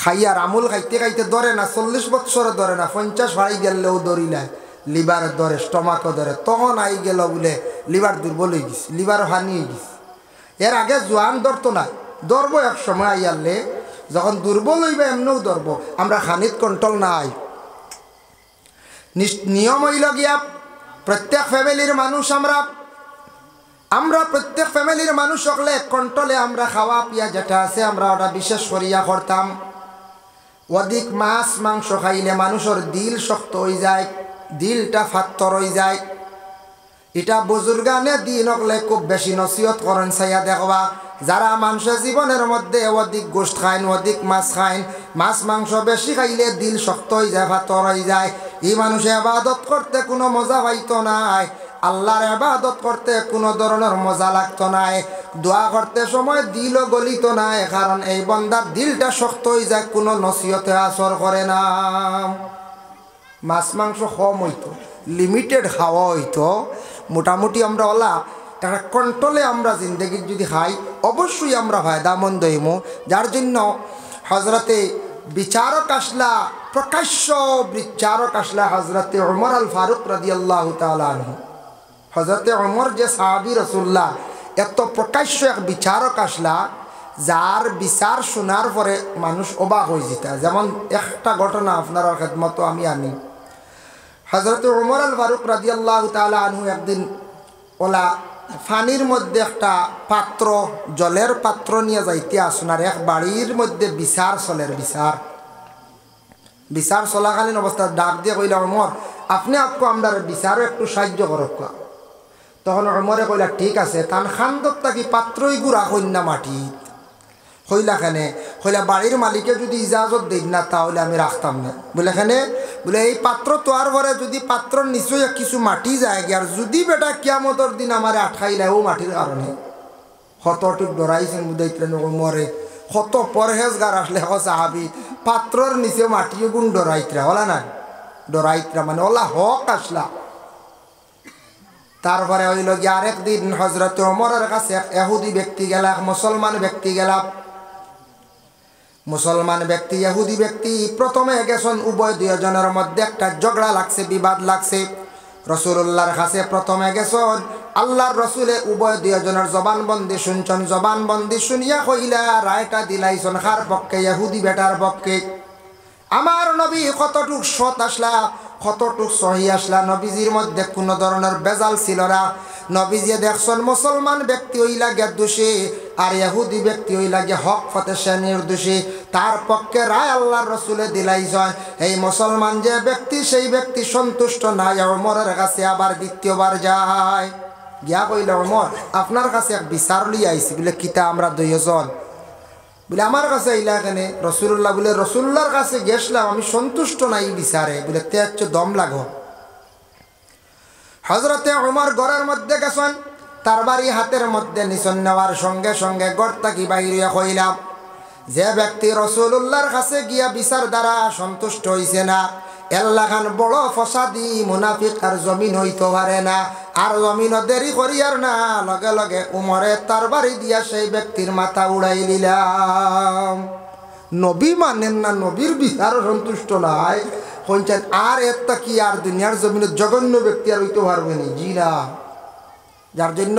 খাইয়ার আমুল খাইতে খাইতে ধরে না, 40 বছরে ধরে না, 50 বাড়ি গেলেও ধরিলে লিভারের ধরে, স্টমাকও ধরে, তখন আই গেল বলে লিভার দুর্বল হয়ে গেছে, লিভার হানি হয়ে গেছে। এর আগে জোয়ান ধরতো না, ধরবো এক সময় আইয়ারলে, যখন দুর্বল হইবে এমনিও ধরবো। আমরা খানিত কন্ট্রোল নাই। নিয়ম হইল গিয়া প্রত্যেক ফ্যামিলির মানুষ আমরা প্রত্যেক ফ্যামিলির মানুষ সকলে কন্ট্রোলে আমরা খাওয়া পিয়া যেটা আছে আমরা ওটা বিশেষ করিয়া করতাম। অধিক মাছ মাংস খাইলে মানুষের দিল শক্ত হয়ে যায়, দিলটা ফাত্তর হয়ে যায়। এটা বুজুর্গানে দিন হকলে খুব বেশি নসিহত করেন। চাইয়া দেখবা যারা মানুষের জীবনের মধ্যে অধিক গোস্ত খাইন, অধিক মাছ খাইন, মাছ মাংস বেশি খাইলে দিল শক্ত হয়ে যায়, ফাত্তর হয়ে যায়। এই মানুষে ইবাদত করতে কোনো মজা পাইতো নাই, আল্লাহর ইবাদত করতে কোনো ধরনের মজা লাগতো নাই, দোয়া করতে সময় দিলও গলিত নাই, কারণ এই বন্দার দিলটা শক্ত হয়ে যায়, কোনো নসিহতে আসর করে না। মাছ মাংস কম হইতো, লিমিটেড খাওয়া হইতো, মোটামুটি আমরা ওলা একটা কন্ট্রোলে আমরা জিন্দগি যদি খাই অবশ্যই আমরা ফায়দামন্দ হইমু। যার জন্য হজরতে বিচারক আসলা, প্রকাশ্য বিচারক আসলা হজরতে ওমর আল ফারুক রাদিয়াল্লাহু তাআলা আনহু। হজরতে ওমর যে সাহাবী রাসূলুল্লাহ, এত প্রকাশ্য এক বিচারক আসলা, যার বিচার শোনার পরে মানুষ অবাক হয়ে যেত। যেমন একটা ঘটনা আপনার খেদমত আমি আনি। হজরতে ওমর আল ফারুক রাদিয়াল্লাহু তাআলা আনহু একদিন ওলা পানির মধ্যে একটা পাত্র, জলের পাত্র নিয়ে যাইতে আসুন, আর এক বাড়ির মধ্যে বিচার চলের, বিচার চলাকালীন অবস্থায় ডাক দিয়ে কইলা, ওমর আপনি আপকো আমরা বিচারও একটু সাহায্য করক। তখন ওমরে কইলা ঠিক আছে, তান খান্দত থাকি পাত্রই গুড়া কন্যা মাটি হইলা খানে, হইলা বাড়ির মালিকে যদি ইজাজত দেন না তাহলে আমি রাখতাম না। বলে খানে বলে এই পাত্র তোয়ার পরে যদি পাত্র নিশ্চয় কিছু মাটি যায়, আর যদি বেটা কিয়ামতর দিন আমার আটকাইলে ও মাটির কারণে কতটুক ডরাইছেন বুঝাইতেন ওমরে। কত পরহেজগার আসলে সাহাবি পাত্রর নিচে মাটিও গুণ ডরাইতরা, ওলা না ডরাইতরা মানে ওলা হক আসলা। তারপরে হইল গিয়ে আরেকদিন হজরত ওমরের কাছে এক ইহুদি ব্যক্তি গেলা, এক মুসলমান ব্যক্তি গেলা। মুসলমান ব্যক্তি ইহুদি ব্যক্তি প্রথমে গেছেন, উভয় দুজনের মধ্যে একটা ঝগড়া লাগছে, বিবাদ লাগছে। রাসূলুল্লাহর কাছে প্রথমে গেছেন, আল্লাহর রসুলে উভয় দুজনের জবানবন্দি শুনছেন। জবানবন্দি শুনিয়া কইলা রায়টা দিলাইছেন কার পক্ষে? ইহুদি বেটার পক্ষে। আমার নবী কতটুক সৎ আসলা, কতটুক সহি আসলা, নবীজির মধ্যে কোনো ধরনের বেজাল ছিল না। নবীজি দেখছেন মুসলমান ব্যক্তি হইলা গে দোষী, আর ইহুদি ব্যক্তি হইলা গে হক ফতে সে নির্দোষী। তার পক্ষে রায় আল্লাহর রসুলে দিলাইছেন। এই মুসলমান যে ব্যক্তি, সেই ব্যক্তি সন্তুষ্ট নাই, ওমরের কাছে আবার দ্বিতীয়বার যায়। গিয়া কইল, ওমর আপনার কাছে এক বিচার লিয়ে আইছি। বলে কিতা? আমরা দুইজন। বলে আমার কাছে আইলা এখানে? রসুল্লাহ বলে রসুল্লাহর কাছে গেছিলাম, আমি সন্তুষ্ট নাই বিচারে। বলে তে হচ্ছে দম লাগো। হজরতে ওমর ঘরের মধ্যে গেছেন, তার বাড়ি হাতের মধ্যে নিছেন। নেওয়ার সঙ্গে সঙ্গে ঘর থাকি বাইরে কইলাম, যে ব্যক্তি রসুল্লাহর কাছে গিয়া বিচার দ্বারা সন্তুষ্ট হইছে না, এল্লাখান বড় ফসাদি মুনাফিক আর জমিন হইতে পারে না। আর জমিনও দেরি করিয়ার না, লগে লগে উমরে তার বাড়ি দিয়া সেই ব্যক্তির মাথা উড়াই দিলাম। নবী মানেন না, নবীর বিচারও সন্তুষ্ট নাই, কইছেন আর একটা কি আর দুনিয়ার জমিনের জঘন্য ব্যক্তি আর হইতে পারবে না? জি না। যার জন্য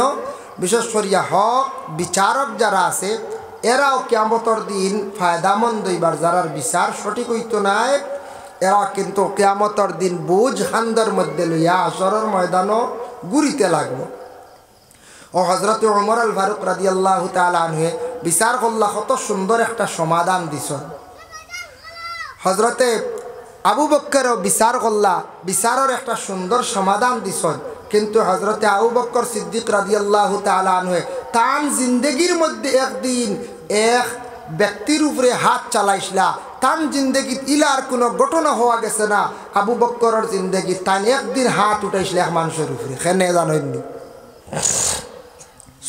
বিশেষ করিয়া হক বিচারক যারা আছে, এরাও কিয়ামতের দিন ফায়দামন্দ হইবার, যারার বিচার সঠিক হইতো নাই, এরা কিন্তু কিয়ামতের দিন বুঝ খান্দার মধ্যে লইয়া আসরের ময়দানও ঘুরিতে লাগবো। ও হযরত ওমর আল ফারুক রাদিয়াল্লাহু তাআলা আনহু বিচার করলা কত সুন্দর একটা সমাধান দিছেন। হযরতে আবু বকরও বিচার করলা, বিচারের একটা সুন্দর সমাধান দিছেন। কিন্তু হযরতে আবু বকর সিদ্দিক রাদিয়াল্লাহু তাআলা আনহু তান জিন্দেগির মধ্যে একদিন এক ব্যক্তির উপরে হাত চালাইছিলা, তান জিন্দগিত ইলার কোনো ঘটনা হওয়া গেছে না। আবু বকরের জিন্দগি তান একদিন হাত উঠাইছিল এক মানুষের উপরে, কেন জানেননি?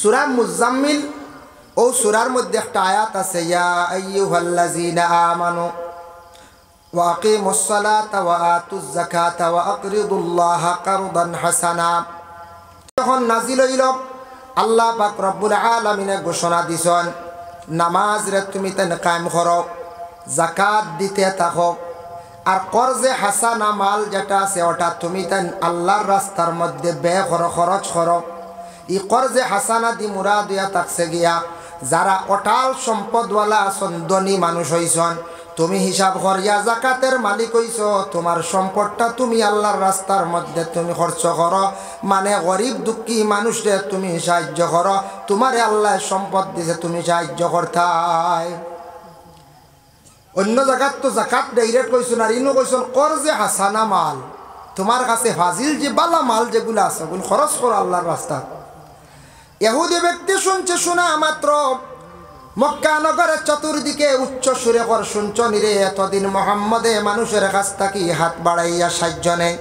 সূরা মুজাম্মিল ও সূরার মধ্যে একটা আয়াত আছে, ইয়া আইয়ুহাল্লাযীনা আমানু ওয়া আকিমুস সালাতা ওয়া আতুজ যাকাতা ওয়া আকরিদুল্লাহা কারদান হাসানা। যখন নাজিল হইল আল্লাহ পাক রব্বুল আলামিনে ঘোষণা দিছেন, নামাজ রে তুমি তেন কায়েম করো, যাকাত দিতে থাকো, আর কর্জে হাসানা মাল যেটা আছে ওটা তুমি তেন আল্লাহর রাস্তার মধ্যে ব্যয় করো, খরচ করো। ই কর্জে হাসানা দি মুরাদ দিয়া থাকছে গিয়া যারা অটাল সম্পদওয়ালা আছেন, ধনী মানুষ হইছেন, তুমি হিসাব করিয়া যাকাতের মালিক হইছ, তোমার সম্পদটা তুমি আল্লাহর রাস্তার মধ্যে তুমি খরচ করো, মানে গরিব দুঃখী মানুষরে তুমি সাহায্য করো, তোমারে আল্লাহ সম্পদ দিছে তুমি সাহায্য করতাই। অন্য জায়গাত তো জাকাত ডাইরেক্ট কইছেন, আর ইনো কইছেন কর্জে হাসানা মাল, তোমার কাছে ফাজিল যে বালা মাল যেগুলো আছে ওগুলো খরচ করো আল্লাহর রাস্তা। ইহুদি ব্যক্তি শুনছে, শোনা মাত্র মক্কা নগরের চতুর্দিকে উচ্চ সুরে কর শুনছ নিরে, এতদিন মোহাম্মদে মানুষের কাছ থেকে হাত বাড়াইয়া সাহায্য নেই,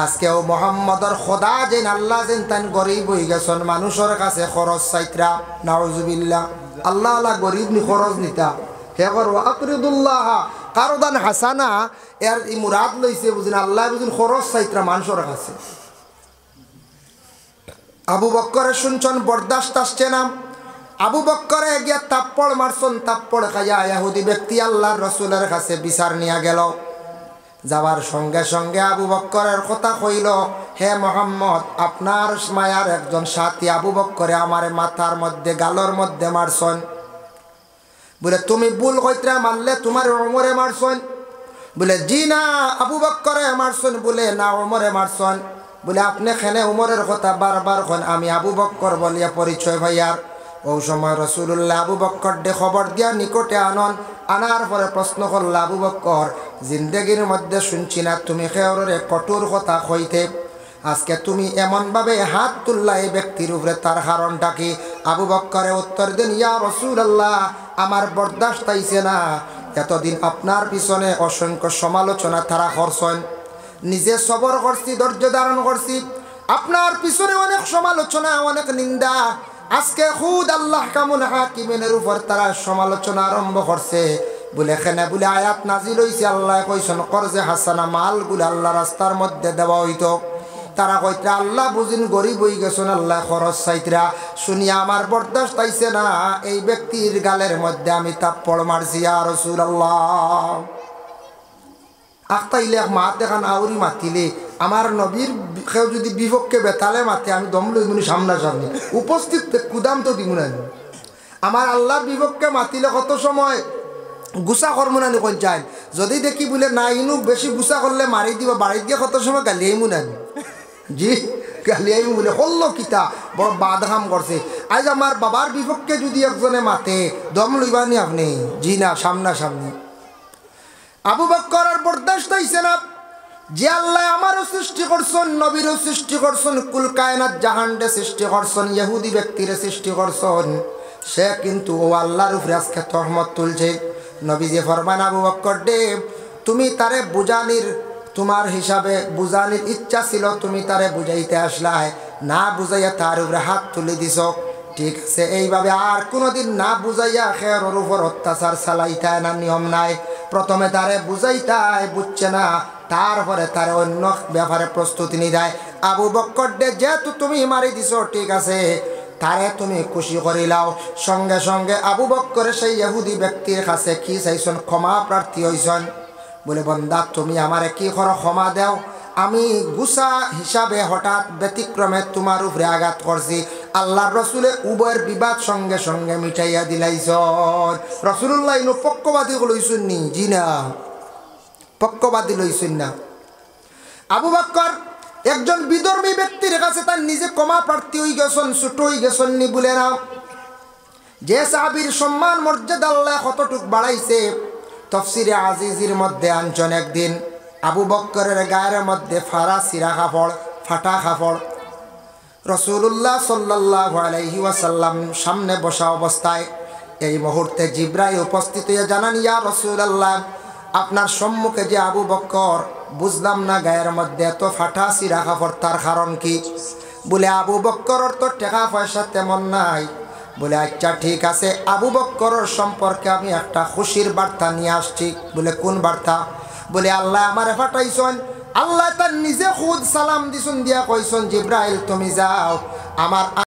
আজকেও মোহাম্মদর খোদা যেন আল্লাহ যেন তান গরিব হয়ে গেছেন, মানুষের কাছে খরচ চাইত্রা। নাউজুবিল্লাহ, আল্লাহ আল্লাহ গরিব নি খরচ নিতা হে করো আকরিদুল্লাহ কারদান হাসানা, এর ই মুরাদ লইছে বুঝিন আল্লাহ বুঝিন খরচ চাইত্রা মানুষের কাছে। আবু বক্করে শুনছেন বরদাস্ত আসছে না, আবু বক্করে গিয়া তাপ্পড় মারছেন, তাপ্পড় খাইয়া ইহুদি ব্যক্তি আল্লাহর রসুলের কাছে বিচার নিয়ে গেল। যাবার সঙ্গে সঙ্গে আবু বক্করের কথা কইল, হে মোহাম্মদ, আপনার মায়ার একজন সাথী আবু বক্করে আমার মাথার মধ্যে গালর মধ্যে মারছেন। বলে তুমি ভুল কইত্রা, মারলে তোমার ওমরে মারছেন? বলে জি না, আবু বক্করে মারছেন। বলে না, ওমরে মারছেন। বলে আপনি খেনে উমরের কথা বারবার কন, আমি আবু বক্কর বলিয়া পরিচয় ভাইয়ার। ও সময় রসুল্লাহ আবু বক্কর দে খবর দিয়া নিকটে আনন, আনার পরে প্রশ্ন করল, আবু বক্কর জিন্দগির মধ্যে শুনছি না তুমি খেয়রে কঠোর কথা কইতে, আজকে তুমি এমনভাবে হাত তুললা এই ব্যক্তির উপরে, তার কারণটা কি? আবু বক্করে উত্তর দেন, ইয়া রাসূলুল্লাহ, আমার বরদাস্ত আইছে না, এতদিন আপনার পিছনে অসংখ্য সমালোচনা তারা করছেন, নিজে সবর করছি, ধৈর্য ধারণ করছি, আপনার পিছনে অনেক সমালোচনা, অনেক নিন্দা, আজকে খুদ আল্লাহ কামুল হাকিমের উপর তারা সমালোচনা আরম্ভ করছে। বলে এখানে বলে আয়াত নাজিল হইছে, আল্লাহ কইছেন কর্জে হাসানা মালগুলো আল্লাহ রাস্তার মধ্যে দেওয়া হইতো। তারা কইত্রা আল্লাহ বুঝিন গরিব হয়ে গেছেন, আল্লাহ খরচ চাইত্রা। শুনিয়া আমার বরদাস্ত আইছে না, এই ব্যক্তির গালের মধ্যে আমি তাপ্পড় মারছি। ইয়া রাসূলুল্লাহ, আখতাইলে মাত দেখান আউরি মাতিলে আমার নবীর কেউ যদি বিপক্ষে বেতালে মাতে, আমি দম লই মুনি সামনাসামনি উপস্থিত কুদাম তো দিব না। আমার আল্লাহর বিপক্ষে মাতিলে কত সময় গুছা কর্ম না কোন চাই, যদি দেখি বলে না ইনু বেশি গুছা করলে মারি দিব, বাড়িতে গিয়ে কত সময় গালিয়াই মুনানি, জি গালিয়াই বলে হল্লো কিতা বড় বাদহাম করছে। আজ আমার বাবার বিপক্ষে যদি একজনে মাতে, দম লইবানি আপনি? জি না, সামনাসামনি। আবু বক্কর আর বরদাস্ত হইছে না, যে আল্লাহ আমারও সৃষ্টি করছেন, নবীরও সৃষ্টি করছেন, কুল কায়নাত জাহান্ডে সৃষ্টি করছেন, ইহুদি ব্যক্তিরে সৃষ্টি করছেন, সে কিন্তু ও আল্লাহর উপরে আজকে তহমত তুলছে। নবী যে ফরমান, আবু বক্কর দে, তুমি তারে বুঝানির, তোমার হিসাবে বুঝানির ইচ্ছা ছিল, তুমি তারে বুঝাইতে আসলাই, না বুঝাইয়া তার উপরে হাত তুলে দিছ, ঠিক আছে। এইভাবে আর কোনোদিন না বুঝাইয়া খেয়ার উপর অত্যাচার চালাইতায় না, নিয়ম নাই। প্রথমে তারে বুঝাইতায়, বুঝছে না, তারপরে তারে অন্য ব্যাপারে প্রস্তুতি নিয়ে দেয়। আবু বক্কর দে, যেহেতু তুমি মারি দিছ, ঠিক আছে, তারে তুমি খুশি করিলাও। সঙ্গে সঙ্গে আবু বক্করে সেই ইহুদি ব্যক্তির কাছে কি চাইছেন? ক্ষমা প্রার্থী হইছেন। বলে বন্দা, তুমি আমারে কি করো, ক্ষমা দেও, আমি গুসা হিসাবে হঠাৎ ব্যতিক্রমে তোমার উপরে আঘাত করছি। আল্লাহর রসুলের উভয়ের বিবাদ সঙ্গে সঙ্গে মিটাইয়া দিলাইছন। রসুল্লাহ ইনো পক্ষবাদী লইছেন নি? জি না, পক্ষবাদী লইছেন না। আবু বক্কর একজন বিধর্মী ব্যক্তির কাছে তার নিজে ক্ষমা প্রার্থী হয়ে গেছেন, ছোট হয়ে গেছেন নি বলে না। যে সাহাবীর সম্মান মর্যাদা আল্লাহ কতটুক বাড়াইছে, তাফসীরে আজিজির মধ্যে আনছেন একদিন আবু বকরের গায়ের মধ্যে ফাড়া সিরা কাপড়, ফাটা কাপড়। রাসূলুল্লাহ সাল্লাল্লাহু আলাইহি ওয়াসাল্লাম সামনে বসা অবস্থায় এই মুহূর্তে জিবরাইল উপস্থিত হয়ে জানান, ইয়া রাসূলুল্লাহ, আপনার সম্মুখে যে আবু বকর, বুঝলাম না গায়ের মধ্যে এত ফাটা সিরা কাপড়, তার কারণ কি? বলে আবু বকরের তো টাকা পয়সা তেমন নাই। বলে আচ্ছা ঠিক আছে, আবু বকরের সম্পর্কে আমি একটা খুশির বার্তা নিয়ে আসছি। বলে কোন বার্তা? বলে আল্লাহ আমারে পাঠাইছেন, আল্লাহ তার নিজে খুদ সালাম দিছুন দিয়া কইছেন, জিবরাইল তুমি যাও আমার